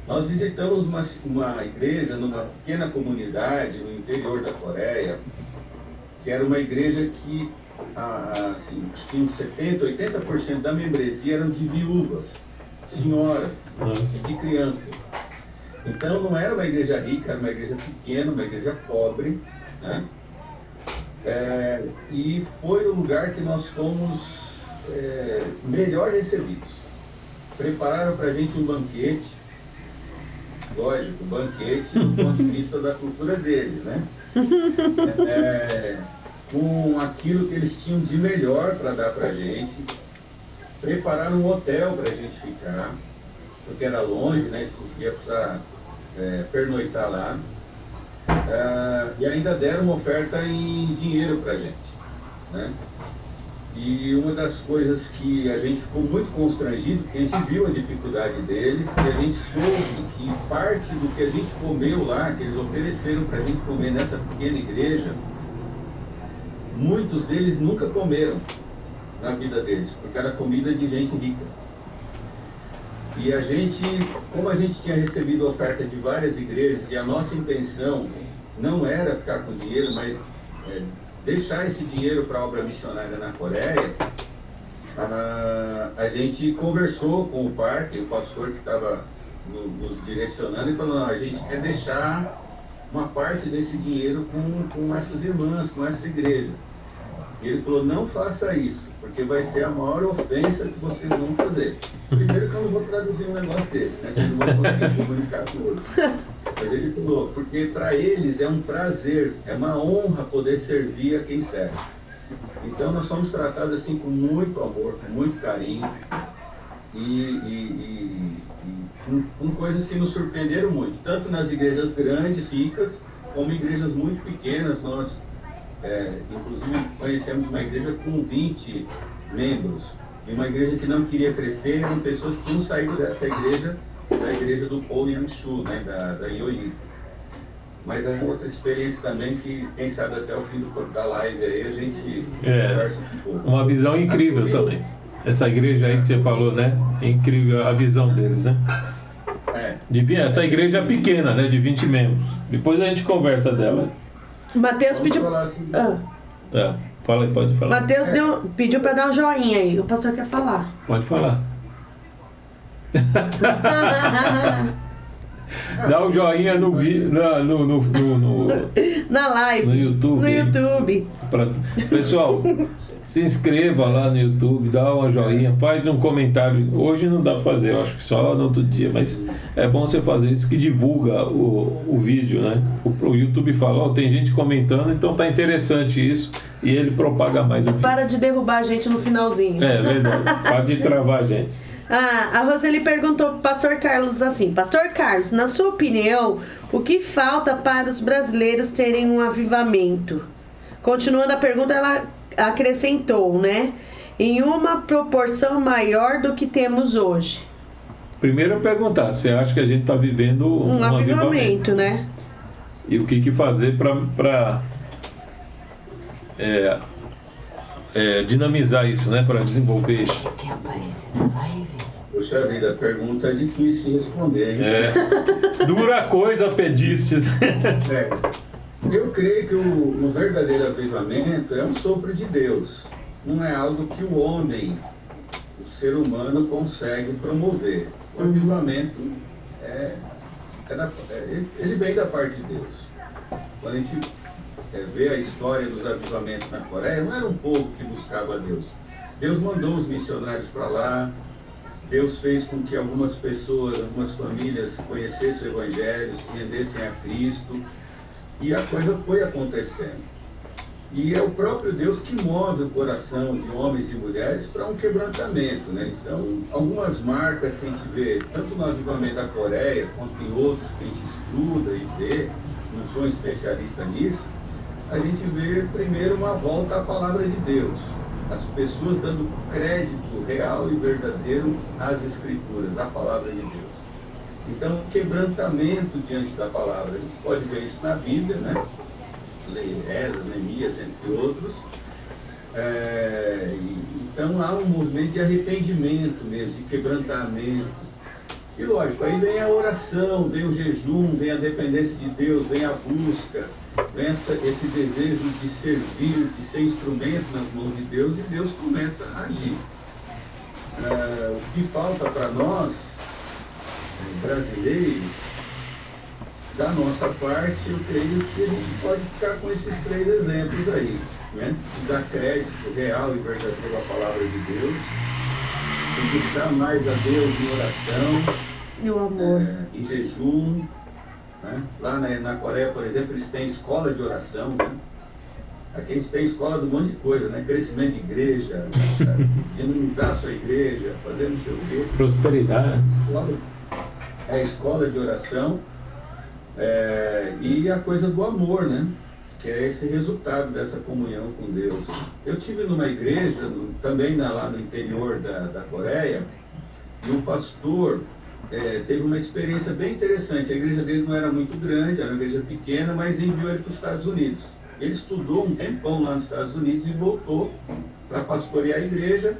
Nós visitamos uma igreja numa pequena comunidade no interior da Coreia, que era uma igreja que assim, acho que uns 70%, 80% da membresia eram de viúvas, senhoras, Nossa. de crianças. Então não era uma igreja rica, era uma igreja pequena, uma igreja pobre, né? E foi o lugar que nós fomos melhor recebidos. Prepararam para a gente um banquete, lógico, banquete do ponto de vista da cultura deles, né? Com aquilo que eles tinham de melhor para dar para a gente. Prepararam um hotel para a gente ficar, porque era longe, né? A gente conseguia precisar pernoitar lá. E ainda deram uma oferta em dinheiro para a gente, né? E uma das coisas que a gente ficou muito constrangido, porque a gente viu a dificuldade deles e a gente soube que parte do que a gente comeu lá, que eles ofereceram para a gente comer nessa pequena igreja, muitos deles nunca comeram na vida deles, porque era comida de gente rica. E a gente, como a gente tinha recebido oferta de várias igrejas e a nossa intenção não era ficar com dinheiro, mas deixar esse dinheiro para a obra missionária na Coreia, a gente conversou com o parque, o pastor que estava nos direcionando, e falou: não, a gente quer deixar uma parte desse dinheiro com essas irmãs, com essa igreja. E ele falou: não faça isso, porque vai ser a maior ofensa que vocês vão fazer. Primeiro que eu não vou traduzir um negócio desse, né? Vocês não vão conseguir comunicar com outros. Mas ele falou, porque para eles é um prazer, é uma honra poder servir a quem serve. Então nós somos tratados assim com muito amor, com muito carinho e com coisas que nos surpreenderam muito, tanto nas igrejas grandes, ricas, como em igrejas muito pequenas. Nós, inclusive, conhecemos uma igreja com 20 membros, e uma igreja que não queria crescer, eram pessoas que tinham saído dessa igreja, da igreja do Paul Yang-Shu, né, da Yoyi. Mas é outra experiência também que, quem sabe, até o fim da live aí a gente conversa um pouco. Uma visão incrível também. Essa igreja aí que você falou, né? É incrível a visão deles, né? Essa igreja é pequena, né? De 20 membros. Depois a gente conversa dela. Mateus pediu. Assim, Tá, fala aí, pode falar. Mateus pediu para dar um joinha aí. O pastor quer falar. Pode falar. Dá um joinha no Na live. no YouTube. No YouTube. Pessoal, se inscreva lá no YouTube, dá uma joinha, faz um comentário. Hoje não dá pra fazer, eu acho que só no outro dia, mas é bom você fazer isso, que divulga o vídeo, né? O YouTube fala: tem gente comentando, então tá interessante isso, e ele propaga mais o vídeo. Para de derrubar a gente no finalzinho. É verdade, para de travar a gente. A Roseli perguntou pro pastor Carlos assim: Pastor Carlos, na sua opinião, o que falta para os brasileiros terem um avivamento? Continuando a pergunta, ela acrescentou, né? Em uma proporção maior do que temos hoje. Primeiro eu perguntar, você acha que a gente está vivendo um avivamento, né? E o que fazer para dinamizar isso, né? Para desenvolver isso. Quer aparecer na live? Puxa vida, a pergunta é difícil de responder, hein? Dura coisa pedistes. Eu creio que o verdadeiro avivamento é um sopro de Deus. Não é algo que o homem, o ser humano, consegue promover. O avivamento ele vem da parte de Deus. Quando a gente vê a história dos avivamentos na Coreia, não era um povo que buscava a Deus. Deus mandou os missionários para lá. Deus fez com que algumas pessoas, algumas famílias conhecessem o Evangelho, se rendessem a Cristo. E a coisa foi acontecendo. E é o próprio Deus que move o coração de homens e mulheres para um quebrantamento, né? Então, algumas marcas que a gente vê, tanto no avivamento da Coreia, quanto em outros que a gente estuda e vê, não sou especialista nisso, a gente vê primeiro uma volta à palavra de Deus. As pessoas dando crédito real e verdadeiro às Escrituras, à palavra de Deus. Então, quebrantamento diante da palavra. A gente pode ver isso na Bíblia, né? Esdras, Neemias, entre outros. Então, há um movimento de arrependimento mesmo, de quebrantamento. E lógico, aí vem a oração, vem o jejum, vem a dependência de Deus, vem a busca, vem esse desejo de servir, de ser instrumento nas mãos de Deus, e Deus começa a agir. o que falta para nós, brasileiros, da nossa parte, eu creio que a gente pode ficar com esses 3 exemplos aí, né? Dar crédito real e verdadeiro à palavra de Deus, e buscar mais a Deus em oração, E o amor. em jejum, né? Lá na Coreia, por exemplo, eles têm escola de oração, né? Aqui a gente tem escola de um monte de coisa, né? Crescimento de igreja, dinamizar a sua igreja, fazer não sei o quê. Prosperidade. Escola de oração, e a coisa do amor, né? Que é esse resultado dessa comunhão com Deus. Eu tive numa igreja, também lá no interior da Coreia, e um pastor teve uma experiência bem interessante. A igreja dele não era muito grande, era uma igreja pequena, mas enviou ele para os Estados Unidos. Ele estudou um tempão lá nos Estados Unidos e voltou para pastorear a igreja.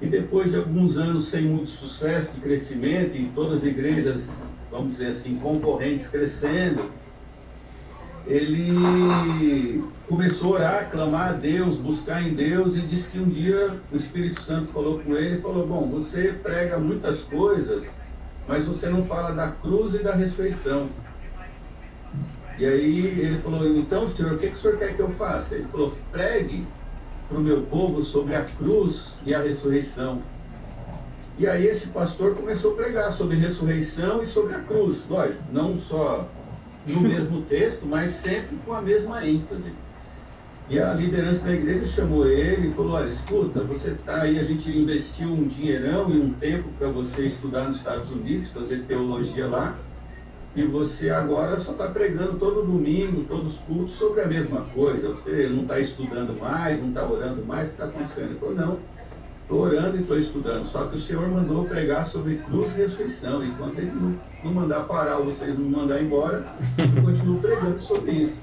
E depois de alguns anos sem muito sucesso de crescimento, e todas as igrejas, vamos dizer assim, concorrentes crescendo, ele começou a orar, clamar a Deus, buscar em Deus, e disse que um dia o Espírito Santo falou com ele e falou: bom, você prega muitas coisas, mas você não fala da cruz e da ressurreição. E aí ele falou: então, senhor, o que o senhor quer que eu faça? Ele falou: pregue para o meu povo sobre a cruz e a ressurreição. E aí esse pastor começou a pregar sobre ressurreição e sobre a cruz, lógico, não só no mesmo texto, mas sempre com a mesma ênfase. E a liderança da igreja chamou ele e falou: olha, escuta, você está aí, a gente investiu um dinheirão e um tempo para você estudar nos Estados Unidos, fazer teologia lá, e você agora só está pregando todo domingo, todos os cultos, sobre a mesma coisa. Você não está estudando mais, não está orando mais, o que está acontecendo? Ele falou: não, estou orando e estou estudando, só que o Senhor mandou pregar sobre cruz e ressurreição, e enquanto ele não mandar parar, ou vocês não mandar embora, eu continuo pregando sobre isso.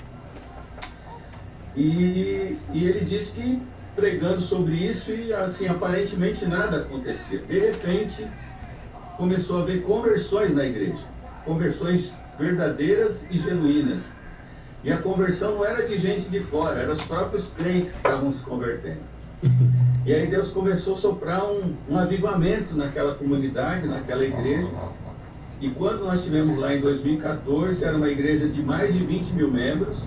E ele disse que pregando sobre isso, e assim, aparentemente nada acontecia. De repente, começou a haver conversões na igreja, conversões verdadeiras e genuínas. E a conversão não era de gente de fora, eram os próprios crentes que estavam se convertendo. E aí Deus começou a soprar um avivamento naquela comunidade, naquela igreja. E quando nós estivemos lá em 2014, era uma igreja de mais de 20 mil membros,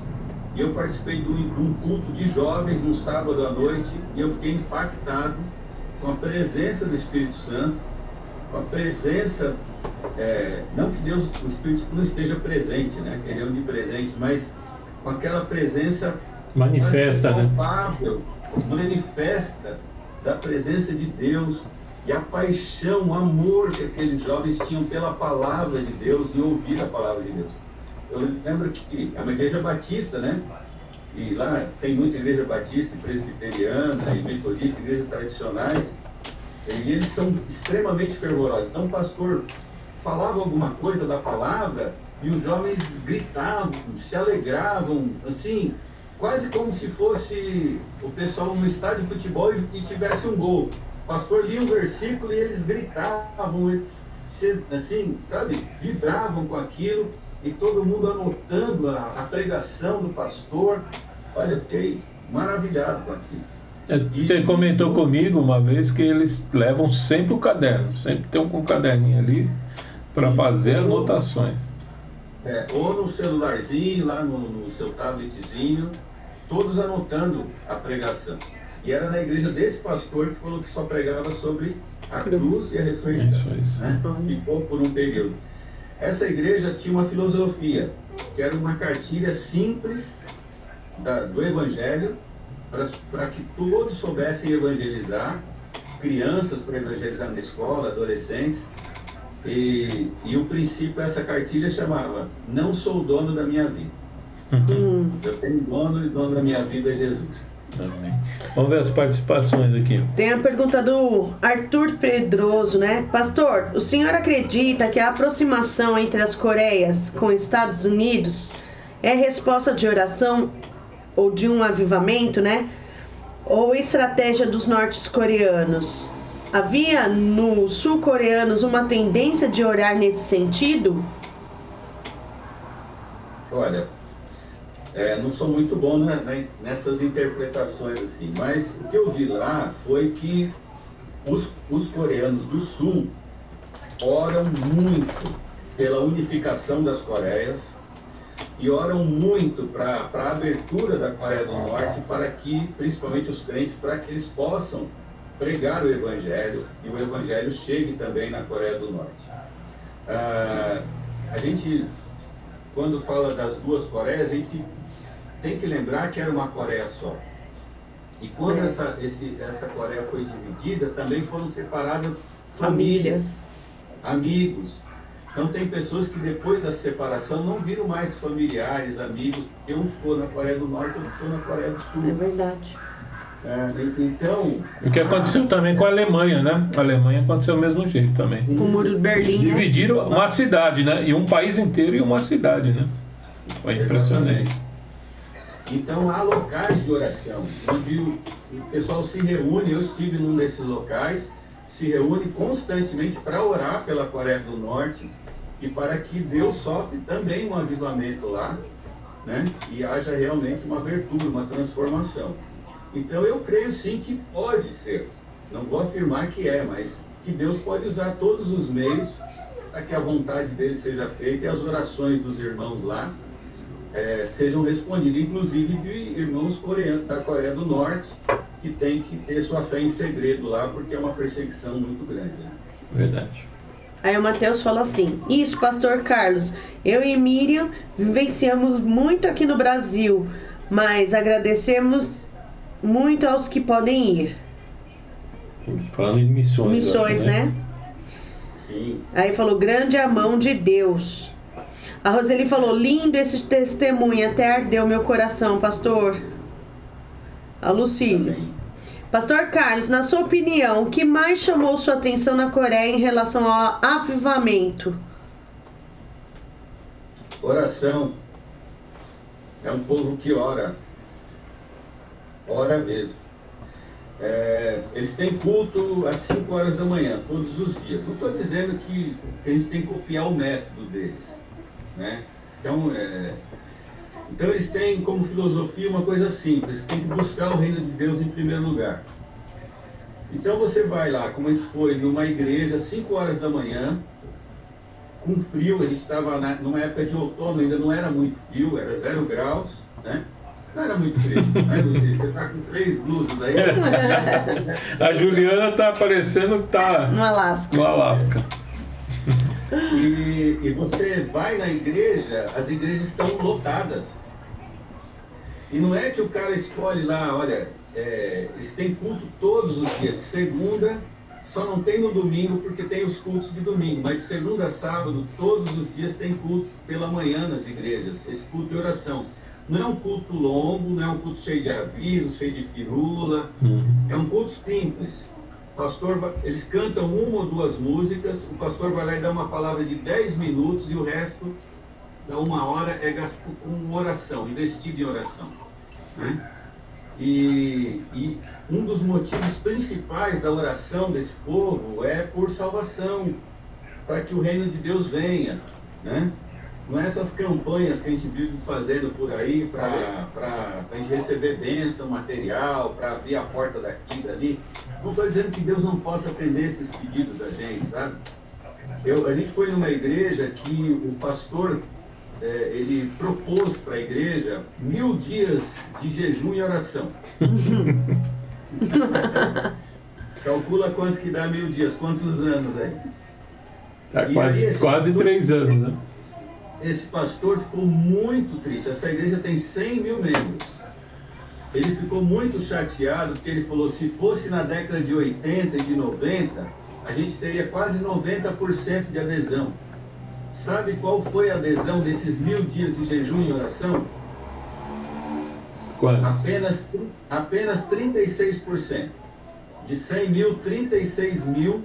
e eu participei de um culto de jovens no sábado à noite, e eu fiquei impactado com a presença do Espírito Santo, com a presença, não que Deus, o Espírito não esteja presente, né, que ele é onipresente, mas com aquela presença manifesta, né? palpável, manifesta da presença de Deus, e a paixão, o amor que aqueles jovens tinham pela palavra de Deus e ouvir a palavra de Deus. Eu lembro que é uma igreja batista, né? E lá tem muita igreja batista, presbiteriana e metodista, igrejas tradicionais, e eles são extremamente fervorosos. Então o pastor falava alguma coisa da palavra e os jovens gritavam, se alegravam, assim, quase como se fosse o pessoal no estádio de futebol e tivesse um gol. O pastor lia um versículo e eles gritavam, eles, assim, sabe, vibravam com aquilo, e todo mundo anotando a pregação do pastor. Olha, eu fiquei maravilhado com aquilo. Você comentou comigo uma vez que eles levam sempre o caderno, sempre tem um caderninho ali para fazer anotações. Ou no celularzinho, lá no seu tabletzinho, todos anotando a pregação. E era na igreja desse pastor que falou que só pregava sobre a cruz e a ressurreição. Né? Ficou por um período. Essa igreja tinha uma filosofia, que era uma cartilha simples do Evangelho, para que todos soubessem evangelizar, crianças para evangelizar na escola, adolescentes. E o princípio dessa cartilha chamava: não sou o dono da minha vida. Eu tenho dono, e o dono da minha vida é Jesus. Vamos ver as participações aqui. Tem a pergunta do Arthur Pedroso, né? Pastor, o senhor acredita que a aproximação entre as Coreias com os Estados Unidos é resposta de oração ou de um avivamento, né? Ou estratégia dos norte-coreanos? Havia nos sul-coreanos uma tendência de orar nesse sentido? Olha, não sou muito bom nessas interpretações assim, mas o que eu vi lá foi que os coreanos do Sul oram muito pela unificação das Coreias e oram muito para a abertura da Coreia do Norte, para que, principalmente os crentes, para que eles possam pregar o Evangelho e o Evangelho chegue também na Coreia do Norte. A gente, quando fala das duas Coreias, a gente tem que lembrar que era uma Coreia só. E quando essa Coreia foi dividida, também foram separadas famílias, amigos. Então tem pessoas que depois da separação não viram mais familiares, amigos, porque um ficou na Coreia do Norte, outro ficou na Coreia do Sul. É verdade. Então... O que aconteceu também com a Alemanha, né? A Alemanha aconteceu do mesmo jeito também. Com o Muro de Berlim, Dividiram uma cidade, né? E um país inteiro e uma cidade, né? Foi impressionante. Então há locais de oração, onde o pessoal se reúne, eu estive num desses locais, se reúne constantemente para orar pela Coreia do Norte e para que Deus sopre também um avivamento lá, né? E haja realmente uma abertura, uma transformação. Então eu creio sim que pode ser, não vou afirmar que é, mas que Deus pode usar todos os meios para que a vontade dele seja feita e as orações dos irmãos lá sejam respondidas, inclusive de irmãos coreanos da Coreia do Norte, que tem que ter sua fé em segredo lá, porque é uma perseguição muito grande. Verdade. Aí o Mateus fala assim: isso, pastor Carlos, eu e Miriam vivenciamos muito aqui no Brasil, mas agradecemos muito aos que podem ir. Falando em missões. Missões, né? Sim. Aí falou: grande a mão de Deus. A Roseli falou: lindo esse testemunho, até ardeu meu coração, pastor. A Lucília: pastor Carlos, na sua opinião, o que mais chamou sua atenção na Coreia em relação ao avivamento? Oração. É um povo que ora. Ora mesmo. Eles têm culto às 5 horas da manhã, todos os dias. Não estou dizendo que a gente tem que copiar o método deles, né? Então eles têm como filosofia uma coisa simples: tem que buscar o reino de Deus em primeiro lugar. Então você vai lá, como a gente foi numa igreja às 5 horas da manhã, com frio, a gente estava numa época de outono, ainda não era muito frio, era 0 graus, né? Não era muito frio, né, Luci? Você está com 3 blusas aí. A Juliana tá parecendo que tá No Alasca. no Alasca. E você vai na igreja, as igrejas estão lotadas. E não é que o cara escolhe lá, olha, eles têm culto todos os dias, de segunda, só não tem no domingo porque tem os cultos de domingo, mas de segunda a sábado, todos os dias tem culto pela manhã nas igrejas, esse culto de oração. Não é um culto longo, não é um culto cheio de aviso, cheio de firula, é um culto simples. Pastor, eles cantam 1 ou 2 músicas, o pastor vai lá e dá uma palavra de 10 minutos e o resto da 1 hora é gasto com oração, investido em oração, né? E um dos motivos principais da oração desse povo é por salvação, para que o reino de Deus venha, né? Não é essas campanhas que a gente vive fazendo por aí para a gente receber bênção material, para abrir a porta daqui e dali. Não estou dizendo que Deus não possa atender esses pedidos da gente, sabe? A gente foi numa igreja que o pastor, ele propôs para a igreja 1000 dias de jejum e oração. Calcula quanto que dá 1000 dias, quantos anos aí? Tá quase 3 anos, né? Esse pastor ficou muito triste. Essa igreja tem 100 mil membros. Ele ficou muito chateado porque ele falou: se fosse na década de 80 e de 90, a gente teria quase 90% de adesão. Sabe qual foi a adesão desses 1000 dias de jejum e oração? Quanto? Apenas 36%. De 100 mil, 36 mil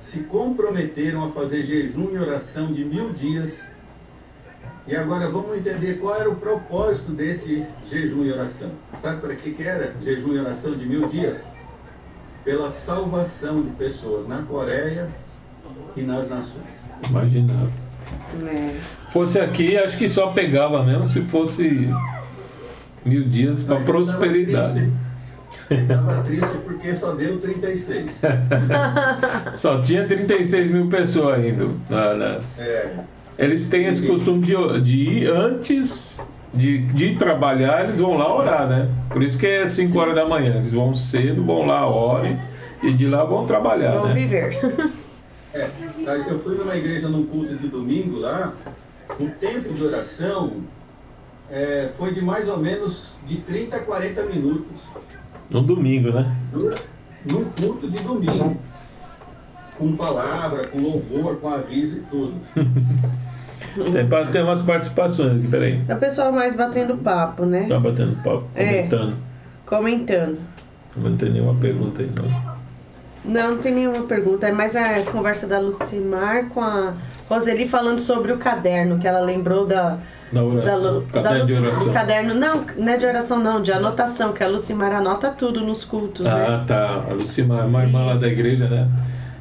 se comprometeram a fazer jejum e oração de 1000 dias. E agora vamos entender qual era o propósito desse jejum e oração. Sabe para que era jejum e oração de 1000 dias? Pela salvação de pessoas na Coreia e nas nações. Imaginava. Fosse aqui, acho que só pegava mesmo se fosse 1000 dias para prosperidade. Ele estava triste porque só deu 36. Só tinha 36 mil pessoas indo. Eles têm esse costume de ir antes de trabalhar, eles vão lá orar, né? Por isso que é 5 horas da manhã. Eles vão cedo, vão lá, orem, e de lá vão trabalhar, Vão né? viver. Eu fui numa igreja num culto de domingo lá, o tempo de oração foi de mais ou menos de 30 a 40 minutos. No domingo, né? Num culto de domingo. Com palavra, com louvor, com aviso e tudo. Tem umas participações aqui, peraí. É o pessoal mais batendo papo, né? Tá batendo papo, Comentando. Não tem nenhuma pergunta aí, não. Não tem nenhuma pergunta. É mais a conversa da Lucimar com a Roseli falando sobre o caderno, que ela lembrou da oração. Caderno de oração. do caderno, não é de oração não, de anotação, que a Lucimar anota tudo nos cultos, né? Tá. A Lucimar, uma irmã lá da igreja, né?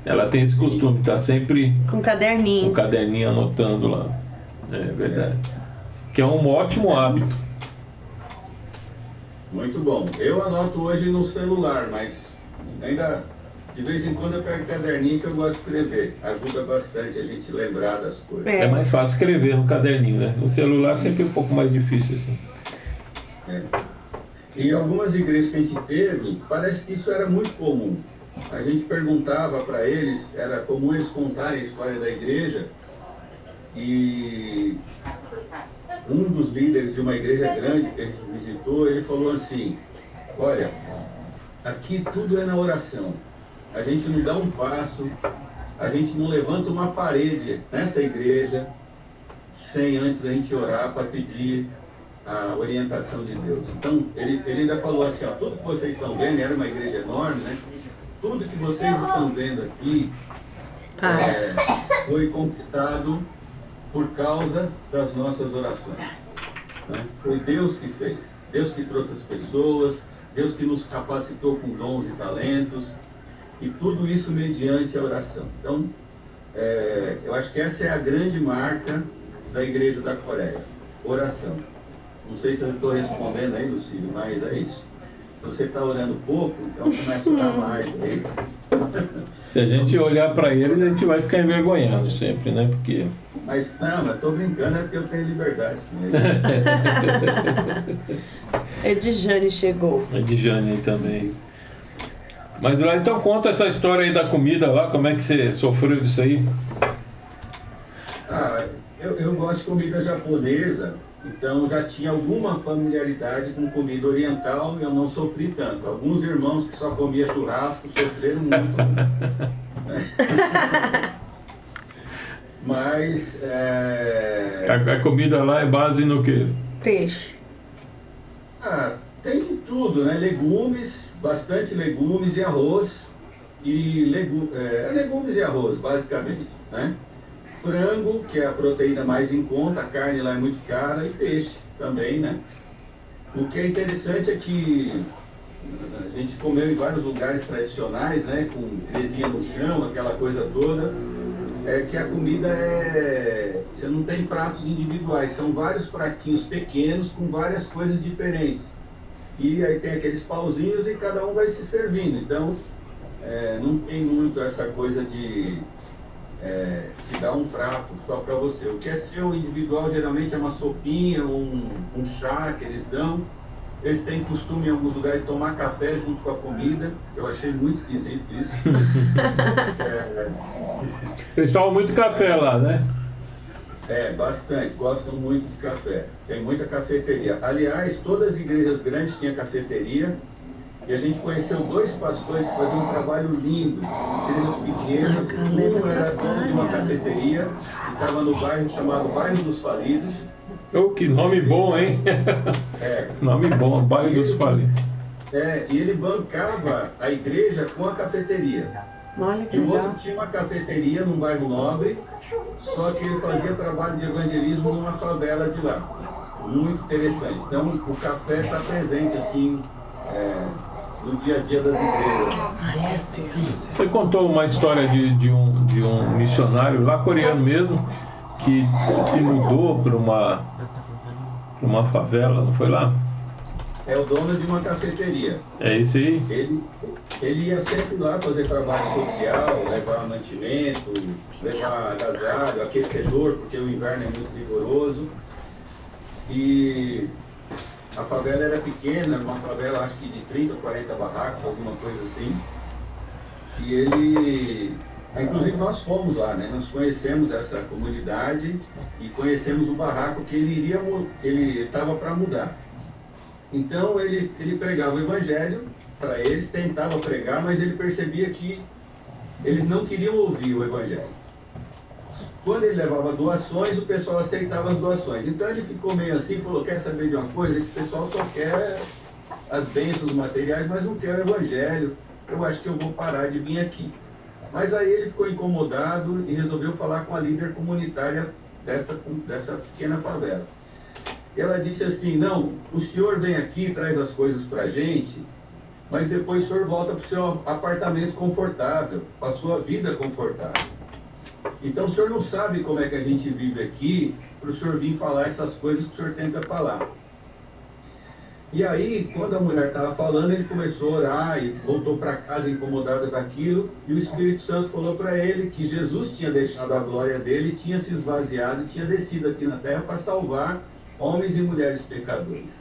Ela tem esse costume, tá sempre Com caderninho. com o caderninho anotando lá. É verdade. Que é um ótimo hábito. Muito bom. Eu anoto hoje no celular, mas ainda de vez em quando eu pego caderninho que eu gosto de escrever. Ajuda bastante a gente lembrar das coisas. É mais fácil escrever no caderninho, né? No celular sempre é um pouco mais difícil, assim. E algumas igrejas que a gente teve, parece que isso era muito comum. A gente perguntava para eles, era comum eles contarem a história da igreja, e um dos líderes de uma igreja grande que a gente visitou, ele falou assim: olha, aqui tudo é na oração. A gente não dá um passo, a gente não levanta uma parede nessa igreja sem antes a gente orar para pedir a orientação de Deus. Então, ele ainda falou assim, ó, tudo que vocês estão vendo, era uma igreja enorme, né? Tudo que vocês estão vendo aqui foi conquistado por causa das nossas orações. Né? Foi Deus que fez, Deus que trouxe as pessoas, Deus que nos capacitou com dons e talentos, e tudo isso mediante a oração. Então, eu acho que essa é a grande marca da Igreja da Coreia, oração. Não sei se eu estou respondendo aí, Lucílio, mas é isso. Se você está orando pouco, então começa a orar mais. Aí. Se a gente olhar para eles, a gente vai ficar envergonhado sempre, né? Porque... Mas não, eu estou brincando, é porque eu tenho liberdade com ele. Edjane chegou. Edjane aí também. Mas lá, então conta essa história aí da comida lá, como é que você sofreu disso aí? Eu gosto de comida japonesa, então já tinha alguma familiaridade com comida oriental e eu não sofri tanto. Alguns irmãos que só comiam churrasco sofreram muito. Mas... A comida lá é base no quê? Peixe. Tem de tudo, né? Legumes, bastante legumes e arroz. Legumes e arroz, basicamente, né? Frango, que é a proteína mais em conta, a carne lá é muito cara, e peixe também, né? O que é interessante é que a gente comeu em vários lugares tradicionais, né? Com mesinha no chão, aquela coisa toda. É que a comida você não tem pratos individuais, são vários pratinhos pequenos com várias coisas diferentes. E aí tem aqueles pauzinhos e cada um vai se servindo. Então, não tem muito essa coisa de te dar um prato só para você. O que é seu individual geralmente é uma sopinha, um chá que eles dão. Eles têm costume em alguns lugares de tomar café junto com a comida. Eu achei muito esquisito isso. Eles tomam muito café lá, né? Bastante. Gostam muito de café. Tem muita cafeteria. Aliás, todas as igrejas grandes tinham cafeteria. E a gente conheceu 2 pastores que faziam um trabalho lindo. Igrejas pequenas. Um era dono de uma cafeteria que estava no bairro chamado Bairro dos Falidos. Oh, que nome bom, hein? Nome bom, Bairro dos Falidos. E ele bancava a igreja com a cafeteria. Olha que E o legal. outro tinha uma cafeteria num bairro nobre, só que ele fazia trabalho de evangelismo numa favela de lá. Muito interessante. Então, o café está presente, assim, no dia a dia das igrejas. Você contou uma história de um missionário lá coreano mesmo, que se mudou para uma favela, não foi lá? é o dono de uma cafeteria. É isso aí. Ele ia sempre lá fazer trabalho social, levar mantimento, levar agasalho, aquecedor, porque o inverno é muito rigoroso. E a favela era pequena, uma favela acho que de 30 ou 40 barracos, alguma coisa assim. E ele... Inclusive nós fomos lá, né? Nós conhecemos essa comunidade e conhecemos o barraco que ele estava para mudar. Então ele pregava o evangelho para eles, tentava pregar, mas ele percebia que eles não queriam ouvir o evangelho. Quando ele levava doações, o pessoal aceitava as doações. Então ele ficou meio assim, falou, quer saber de uma coisa? Esse pessoal só quer as bênçãos materiais, mas não quer o evangelho. Eu acho que eu vou parar de vir aqui. Mas aí ele ficou incomodado e resolveu falar com a líder comunitária dessa pequena favela. E ela disse assim, não, o senhor vem aqui, traz as coisas para a gente, mas depois o senhor volta para o seu apartamento confortável, para a sua vida confortável. Então o senhor não sabe como é que a gente vive aqui, para o senhor vir falar essas coisas que o senhor tenta falar. E aí, quando a mulher estava falando, ele começou a orar e voltou para casa incomodado com aquilo, e o Espírito Santo falou para ele que Jesus tinha deixado a glória dele, tinha se esvaziado e tinha descido aqui na terra para salvar homens e mulheres pecadores.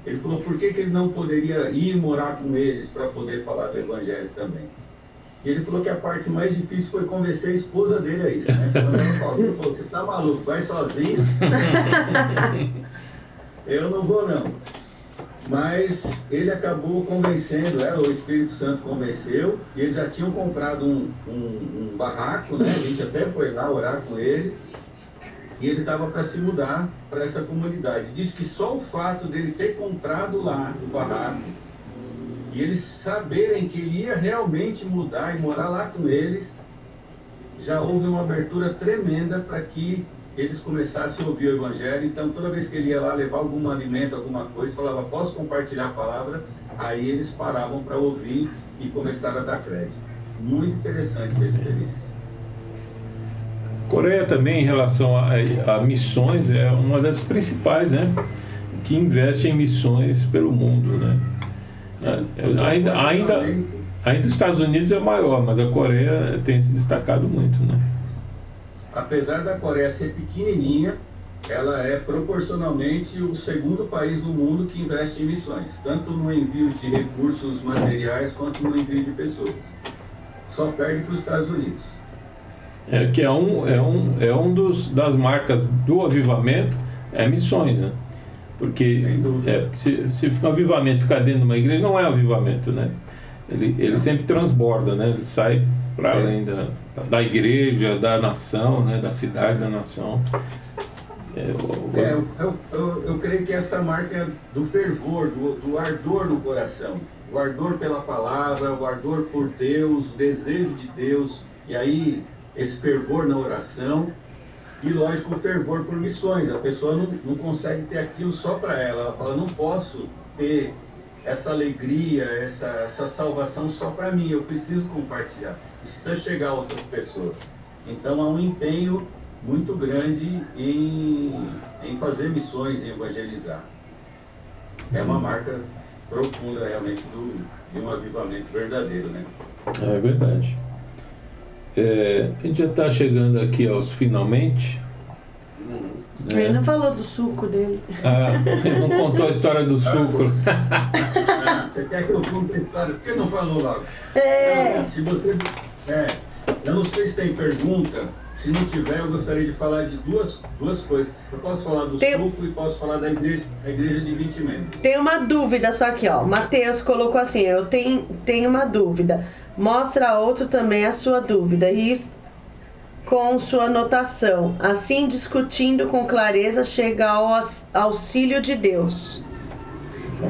Ele falou, por que ele não poderia ir morar com eles para poder falar do Evangelho também? E ele falou que a parte mais difícil foi convencer a esposa dele a isso, né? Quando ela falou, ele falou, você tá maluco, vai sozinho? Eu não vou não. Mas ele acabou convencendo ela, o Espírito Santo convenceu, e eles já tinham comprado um barraco, né? A gente até foi lá orar com ele, e ele estava para se mudar para essa comunidade. Diz que só o fato dele ter comprado lá o barraco, e eles saberem que ele ia realmente mudar e morar lá com eles, já houve uma abertura tremenda para que eles começassem a ouvir o Evangelho. Então toda vez que ele ia lá levar algum alimento, alguma coisa, falava, posso compartilhar a palavra? Aí eles paravam para ouvir e começaram a dar crédito. Muito interessante essa experiência. Coreia também, em relação a missões, é uma das principais, né? Que investe em missões pelo mundo, né? Ainda os Estados Unidos é maior, mas a Coreia tem se destacado muito, né? Apesar da Coreia ser pequenininha, ela é proporcionalmente o segundo país no mundo que investe em missões, tanto no envio de recursos materiais quanto no envio de pessoas. Só perde para os Estados Unidos. Que é um das marcas do avivamento, é missões, né? Porque se o avivamento ficar dentro de uma igreja, não é avivamento, né? Ele sempre transborda, né? Ele sai para além da igreja, da nação, né? Da cidade, da nação. Eu creio que essa marca do fervor, do ardor no coração, o ardor pela palavra, o ardor por Deus, o desejo de Deus, e aí esse fervor na oração, e lógico o fervor por missões. A pessoa não consegue ter aquilo só para ela. Ela fala, não posso ter essa alegria, essa salvação só para mim, eu preciso compartilhar, isso precisa chegar a outras pessoas. Então há um empenho muito grande em fazer missões, em evangelizar. É uma marca profunda realmente de um avivamento verdadeiro, né? É verdade. A gente já está chegando aqui aos finalmente. Ele não falou do suco dele. Ele não contou a história do suco. Você quer que eu conte a história? Por que não falou logo? Se você... eu não sei se tem pergunta. Se não tiver, eu gostaria de falar de duas coisas. Eu posso falar do suco e posso falar da igreja de 20 membros. Tem uma dúvida só aqui, ó. Mateus colocou assim, eu tenho uma dúvida. Mostra a outro também a sua dúvida. Isso com sua anotação. Assim, discutindo com clareza, chega ao auxílio de Deus.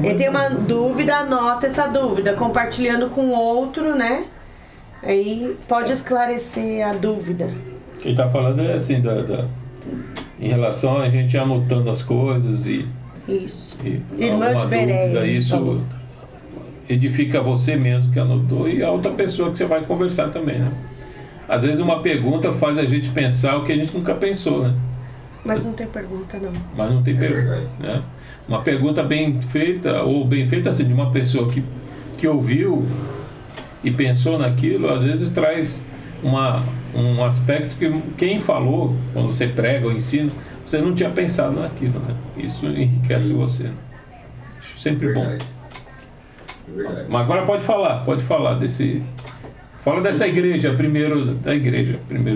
Ele tem uma dúvida, anota essa dúvida, compartilhando com outro, né? Aí pode esclarecer a dúvida. Quem está falando é assim, em relação a gente anotando as coisas e... Isso. Irmã de Bereia. Isso edifica você mesmo que anotou e a outra pessoa que você vai conversar também, né? Às vezes uma pergunta faz a gente pensar o que a gente nunca pensou, né? Mas não tem pergunta, não. Mas não tem pergunta, verdade. né? Uma pergunta bem feita, ou bem feita assim, de uma pessoa que ouviu e pensou naquilo, às vezes traz um aspecto que quem falou, quando você prega ou ensina, você não tinha pensado naquilo, né? Isso enriquece você. Acho sempre bom. Verdade. Verdade. Mas agora pode falar desse... Fala dessa igreja primeiro,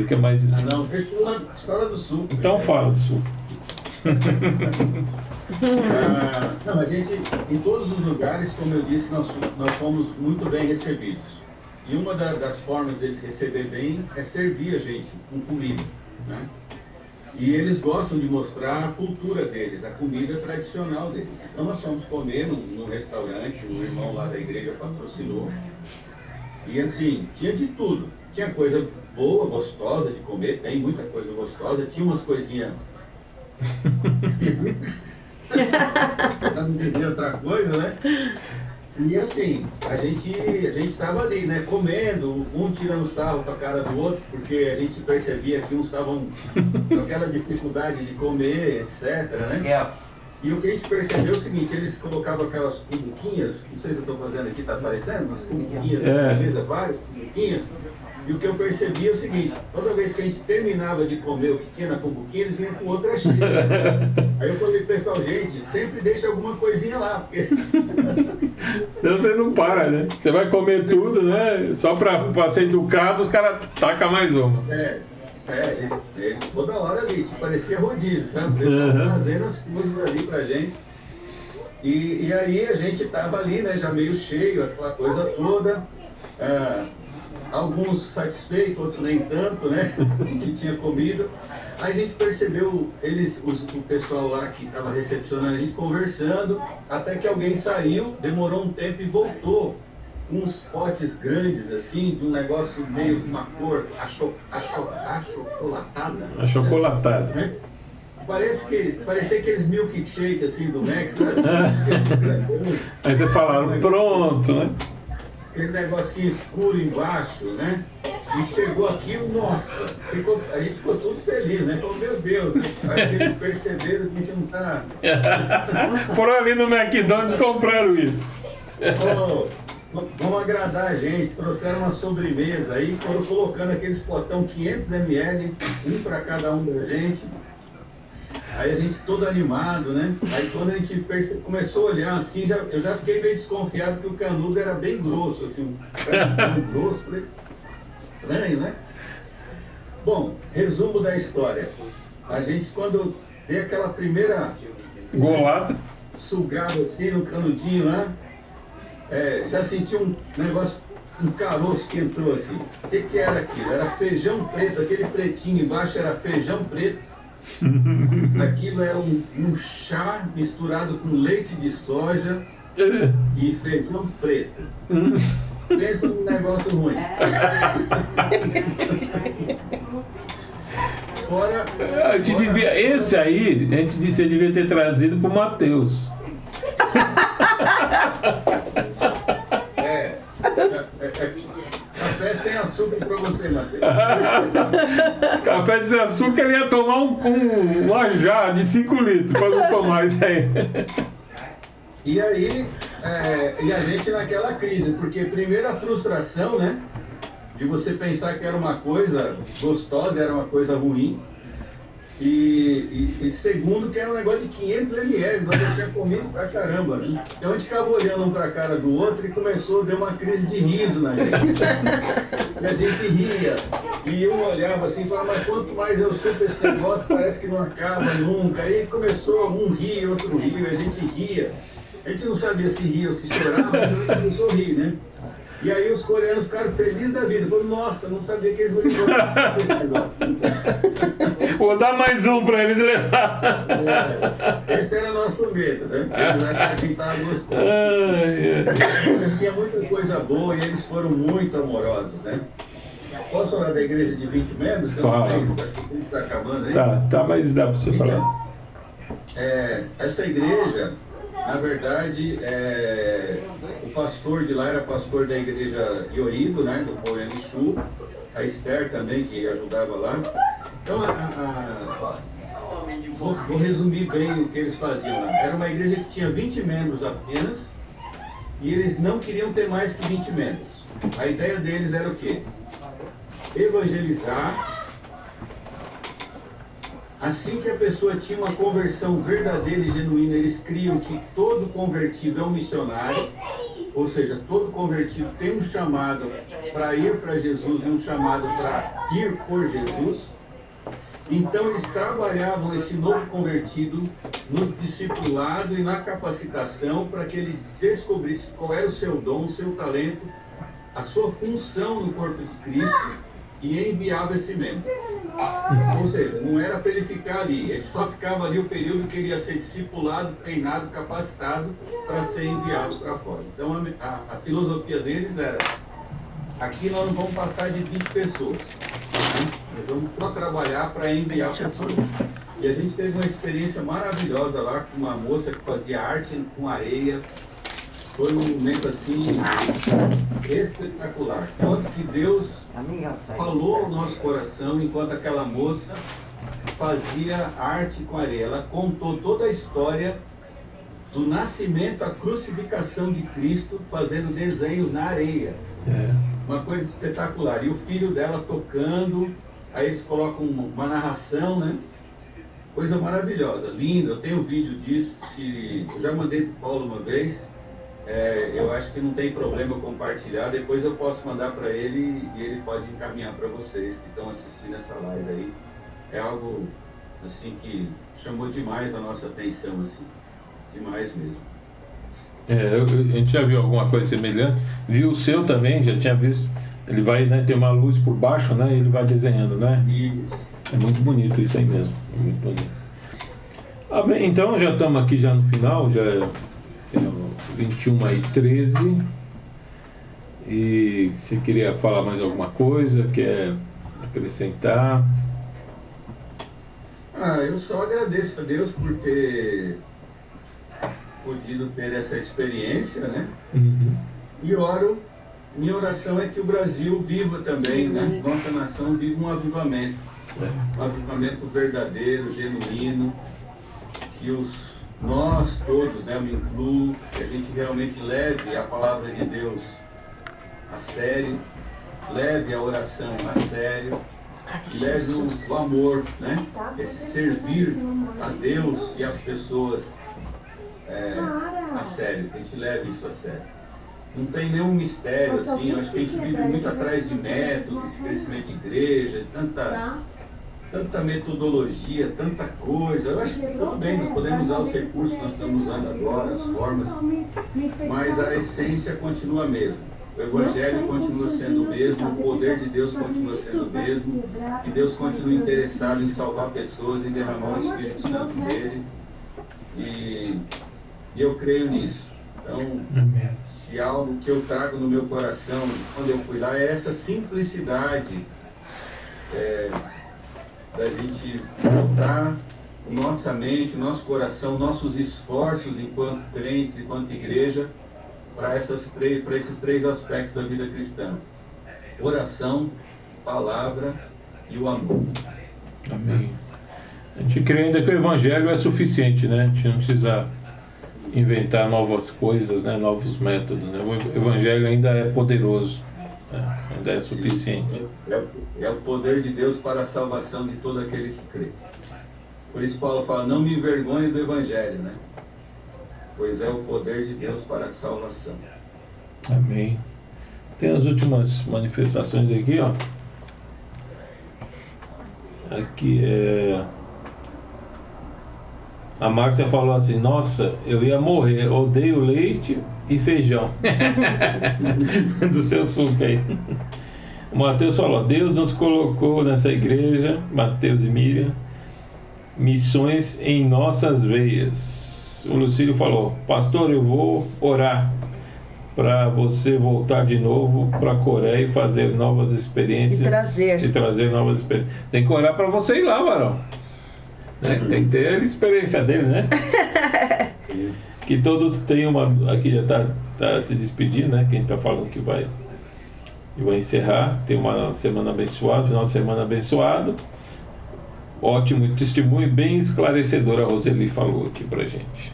que é mais... Não, fala do Sul. Então fala do Sul. Não, a gente, em todos os lugares, como eu disse, nós fomos muito bem recebidos. E uma das formas deles receber bem é servir a gente com comida, né? E eles gostam de mostrar a cultura deles, a comida tradicional deles. Então nós fomos comer num restaurante, um irmão lá da igreja patrocinou. E assim, tinha de tudo. Tinha coisa boa, gostosa de comer, tem muita coisa gostosa. Tinha umas coisinhas esquisitas. Pra não dizer outra coisa, né? E assim, a gente estava ali, né, comendo, um tirando sarro para a cara do outro, porque a gente percebia que uns estavam com aquela dificuldade de comer, etc, né? E o que a gente percebeu é o seguinte, eles colocavam aquelas cumbuquinhas, não sei se eu estou fazendo aqui, está aparecendo? Umas cumbuquinhas, várias cumbuquinhas. E o que eu percebi é o seguinte, toda vez que a gente terminava de comer o que tinha na cumbuquinha, eles vinham com outra cheia. Aí eu falei, pessoal, gente, sempre deixa alguma coisinha lá, porque... Senão você não para, né? Você vai comer tudo, né? Só pra ser educado, os caras tacam mais uma. Eles toda hora ali, tipo, parecia rodízio, sabe? O pessoal trazendo as coisas ali pra gente. E aí a gente tava ali, né, já meio cheio, aquela coisa toda. Alguns satisfeitos, outros nem tanto, né? Que tinha comido. Aí a gente percebeu o pessoal lá que estava recepcionando a gente conversando, até que alguém saiu, demorou um tempo e voltou. Uns potes grandes, assim, de um negócio meio de uma cor achocolatada. Achocolatada. Né? Parecia aqueles milkshake, assim, do Max, sabe? Aí vocês falaram, pronto, né? Aquele negocinho escuro embaixo, né? E chegou aqui, nossa, a gente ficou todos felizes, né? Falou, meu Deus, acho que eles perceberam que a gente não tá... Foram ali no McDonald's e compraram isso. Vamos agradar a gente, trouxeram uma sobremesa aí, foram colocando aqueles potão 500 ml, um para cada um da gente. Aí a gente todo animado, né? Aí quando a gente começou a olhar assim, eu já fiquei meio desconfiado que o canudo era bem grosso, assim, um grosso, falei, estranho, né? Bom, resumo da história. A gente, quando dei aquela primeira golada, sugada assim no canudinho lá, já senti um negócio, um caroço que entrou assim. O que era aquilo? Era feijão preto, aquele pretinho embaixo era feijão preto. Aquilo era um chá misturado com leite de soja e feijão preto. Pensa num negócio ruim. Fora... Esse aí, você devia ter trazido pro Matheus. Café sem açúcar pra você, Matheus. Café sem açúcar, ele ia tomar uma jarra de 5 litros pra não tomar isso aí. E aí, e a gente naquela crise, porque primeiro a frustração, né? De você pensar que era uma coisa gostosa, era uma coisa ruim. E segundo, que era um negócio de 500 ml, nós já tinha comido pra caramba, né? Então a gente ficava olhando um pra cara do outro e começou a dar uma crise de riso na gente. E a gente ria. E um olhava assim e falava, mas quanto mais eu chupo esse negócio, parece que não acaba nunca. Aí começou, um ria, outro ria, a gente ria. A gente não sabia se ria ou se chorava, mas a gente começou a rir, né? E aí os coreanos ficaram felizes da vida. Falaram, nossa, não sabia que eles iam levar esse negócio. Vou dar mais um pra eles levar. Esse era o nosso medo, né? Porque eles achavam que a gente estava gostando. Mas tinha muita coisa boa e eles foram muito amorosos, né? Posso falar da igreja de 20 membros? Fala. Acho que o tempo está acabando aí. Tá, mas dá pra você falar. Essa igreja, na verdade, o pastor de lá era pastor da igreja Iorido, né, do Poema Exu, a Esther também, que ajudava lá. Então, vou resumir bem o que eles faziam lá. Era uma igreja que tinha 20 membros apenas, e eles não queriam ter mais que 20 membros. A ideia deles era o quê? Evangelizar. Assim que a pessoa tinha uma conversão verdadeira e genuína, eles criam que todo convertido é um missionário, ou seja, todo convertido tem um chamado para ir para Jesus e um chamado para ir por Jesus. Então eles trabalhavam esse novo convertido no discipulado e na capacitação para que ele descobrisse qual era o seu dom, o seu talento, a sua função no corpo de Cristo, e enviava esse membro. Ou seja, não era para ele ficar ali, ele só ficava ali o período que ele ia ser discipulado, treinado, capacitado para ser enviado para fora. Então a filosofia deles era: aqui nós não vamos passar de 20 pessoas, né? Nós vamos só trabalhar para enviar pessoas. E a gente teve uma experiência maravilhosa lá com uma moça que fazia arte com areia. Foi um momento assim espetacular. Tanto que Deus falou ao nosso coração enquanto aquela moça fazia arte com areia. Ela contou toda a história do nascimento à crucificação de Cristo, fazendo desenhos na areia. Uma coisa espetacular. E o filho dela tocando, aí eles colocam uma narração, né? Coisa maravilhosa, linda. Eu tenho vídeo disso. Eu já mandei para o Paulo uma vez. Eu acho que não tem problema eu compartilhar, depois eu posso mandar para ele e ele pode encaminhar para vocês que estão assistindo essa live aí. É algo assim que chamou demais a nossa atenção, assim, demais mesmo. A gente já viu alguma coisa semelhante, viu o seu também, já tinha visto, ele vai, né, ter uma luz por baixo, né, e ele vai desenhando, né? Isso. É muito bonito isso aí mesmo, é muito bonito. Bem, então já estamos aqui já no final, já é 21h13, e você queria falar mais alguma coisa, quer acrescentar? Eu só agradeço a Deus por ter podido ter essa experiência, né? E oro, minha oração é que o Brasil viva também, né? Nossa nação viva um avivamento verdadeiro, genuíno, que nós todos, né, eu me incluo, que a gente realmente leve a palavra de Deus a sério, leve a oração a sério, leve o amor, né, esse servir a Deus e as pessoas a sério, que a gente leve isso a sério. Não tem nenhum mistério assim, eu acho que a gente vive muito atrás de métodos, de crescimento de igreja, tanta metodologia, tanta coisa. Eu acho que tudo bem, nós podemos usar os recursos que nós estamos usando agora, as formas, mas a essência continua a mesma. O Evangelho continua sendo o mesmo, o poder de Deus continua sendo o mesmo, e Deus continua interessado em salvar pessoas e derramar o Espírito Santo dele, e eu creio nisso. Então, se algo que eu trago no meu coração quando eu fui lá é essa simplicidade, da gente voltar nossa mente, nosso coração, nossos esforços enquanto crentes, enquanto igreja, para esses três aspectos da vida cristã: oração, palavra e o amor. Amém. A gente crê ainda que o Evangelho é suficiente, né? A gente não precisa inventar novas coisas, né? Novos métodos, né? O Evangelho ainda é poderoso, né? Ainda é suficiente. É o poder de Deus para a salvação de todo aquele que crê. Por isso Paulo fala: não me envergonhe do Evangelho, né? Pois é o poder de Deus para a salvação. Amém. Tem as últimas manifestações aqui, ó. Aqui a Márcia falou assim: nossa, eu ia morrer, odeio leite e feijão. Do seu suco aí. O Mateus falou: Deus nos colocou nessa igreja, Mateus e Miriam, missões em nossas veias. O Lucílio falou: pastor, eu vou orar para você voltar de novo para a Coreia e fazer novas experiências. E trazer novas experiências. Tem que orar para você ir lá, varão. Né? Tem que ter a experiência dele, né? Que todos tenham uma. Aqui já está se despedindo, né? Quem está falando que vai encerrar. Tem uma semana abençoada, final de semana abençoado. Ótimo testemunho, bem esclarecedor, a Roseli falou aqui pra gente.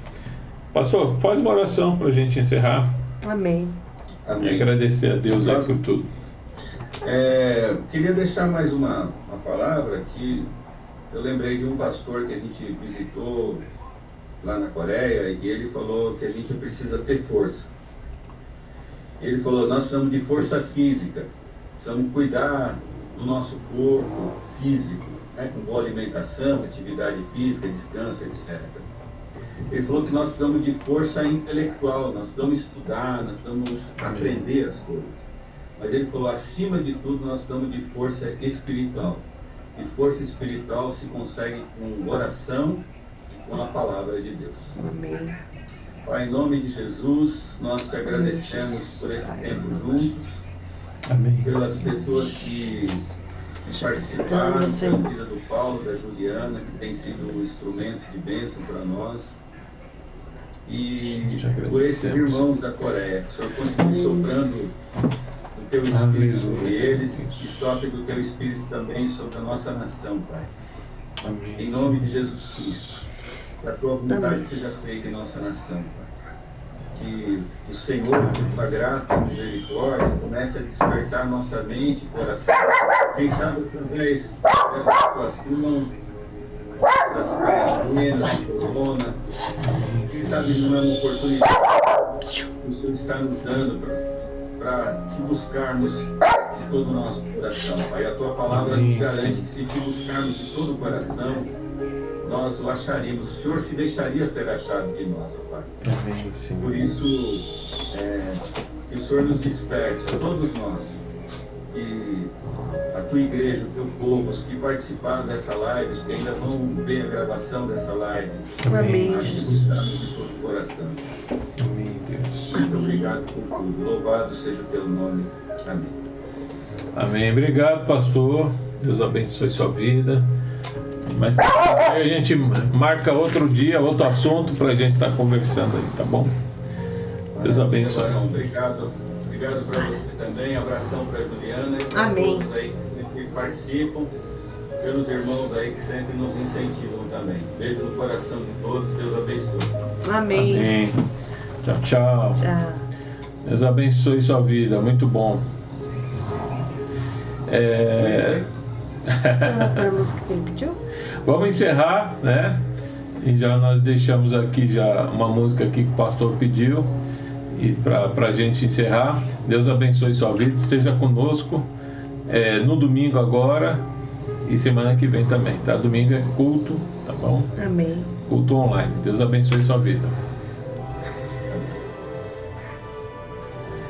Pastor, faz uma oração pra gente encerrar. Amém. E Amém. agradecer a Deus aí por tudo. Queria deixar mais uma palavra que eu lembrei de um pastor que a gente visitou lá na Coreia e ele falou que a gente precisa ter força. Ele falou, nós precisamos de força física, precisamos cuidar do nosso corpo físico, né, com boa alimentação, atividade física, descanso, etc. Ele falou que nós precisamos de força intelectual, nós precisamos estudar, nós precisamos aprender as coisas. Mas ele falou, acima de tudo, nós precisamos de força espiritual. E força espiritual se consegue com oração e com a palavra de Deus. Amém. Pai, em nome de Jesus, nós te agradecemos por esse tempo juntos, Amém. pelas pessoas que participaram da vida do Paulo, da Juliana, que tem sido um instrumento de bênção para nós. E por esses irmãos da Coreia, que o Senhor continue soprando o teu Espírito sobre eles e sopre do teu Espírito também sobre a nossa nação, Pai. Amém. Em nome de Jesus Cristo, que a tua vontade seja feita em nossa nação, Pai. Que o Senhor, com a graça e misericórdia, comece a despertar nossa mente e coração. Quem sabe através dessa situação, das quarentenas, do corona, quem sabe não é uma oportunidade que o Senhor está nos dando para te buscarmos de todo o nosso coração, Pai. A tua palavra nos garante que se te buscarmos de todo o coração, nós o acharíamos. O Senhor se deixaria ser achado de nós, ó Pai. Amém, Senhor. Por isso, que o Senhor nos desperte, a todos nós, que a tua igreja, o teu povo, os que participaram dessa live, os que ainda vão ver a gravação dessa live, Amém. a te buscarmos de todo o coração. Amém, Deus. Muito obrigado por tudo. Louvado seja o teu nome. Amém. Amém. Obrigado, pastor. Deus abençoe sua vida. Mas a gente marca outro dia, outro assunto para a gente estar conversando aí, tá bom? Deus abençoe. Barão, obrigado. Obrigado para você também. Abração para a Juliana e para Amém. todos aí que sempre participam, pelos irmãos aí que sempre nos incentivam também. Beijo no coração de todos. Deus abençoe. Amém. Amém. Tchau, tchau. Tchau. Deus abençoe sua vida. Muito bom. Você vai pôr a música que ele pediu? Vamos encerrar, né? E já nós deixamos aqui já uma música aqui que o pastor pediu e para a gente encerrar. Deus abençoe sua vida, esteja conosco no domingo agora e semana que vem também, tá? Domingo é culto, tá bom? Amém. Culto online. Deus abençoe sua vida.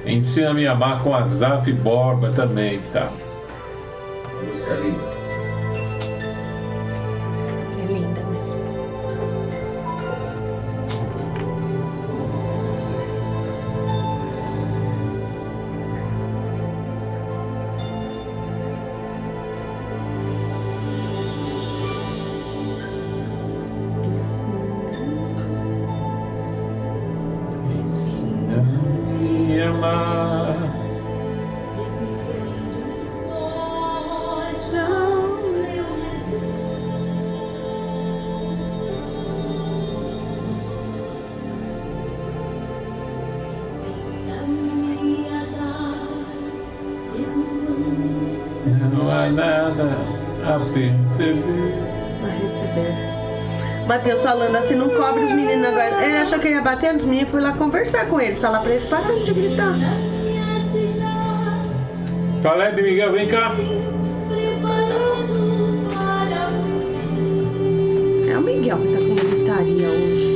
Ensina-me a amar com Azaf Borba também, tá? Música linda. É linda mesmo. Ensina-me a amar. Não há nada a perceber. Vai receber. Mateus falando assim, não cobre os meninos agora. Ele achou que ia bater nos meninos, fui lá conversar com eles, falar pra eles pararem de gritar. Caleb, Miguel, vem cá. É o Miguel que tá com gritaria hoje.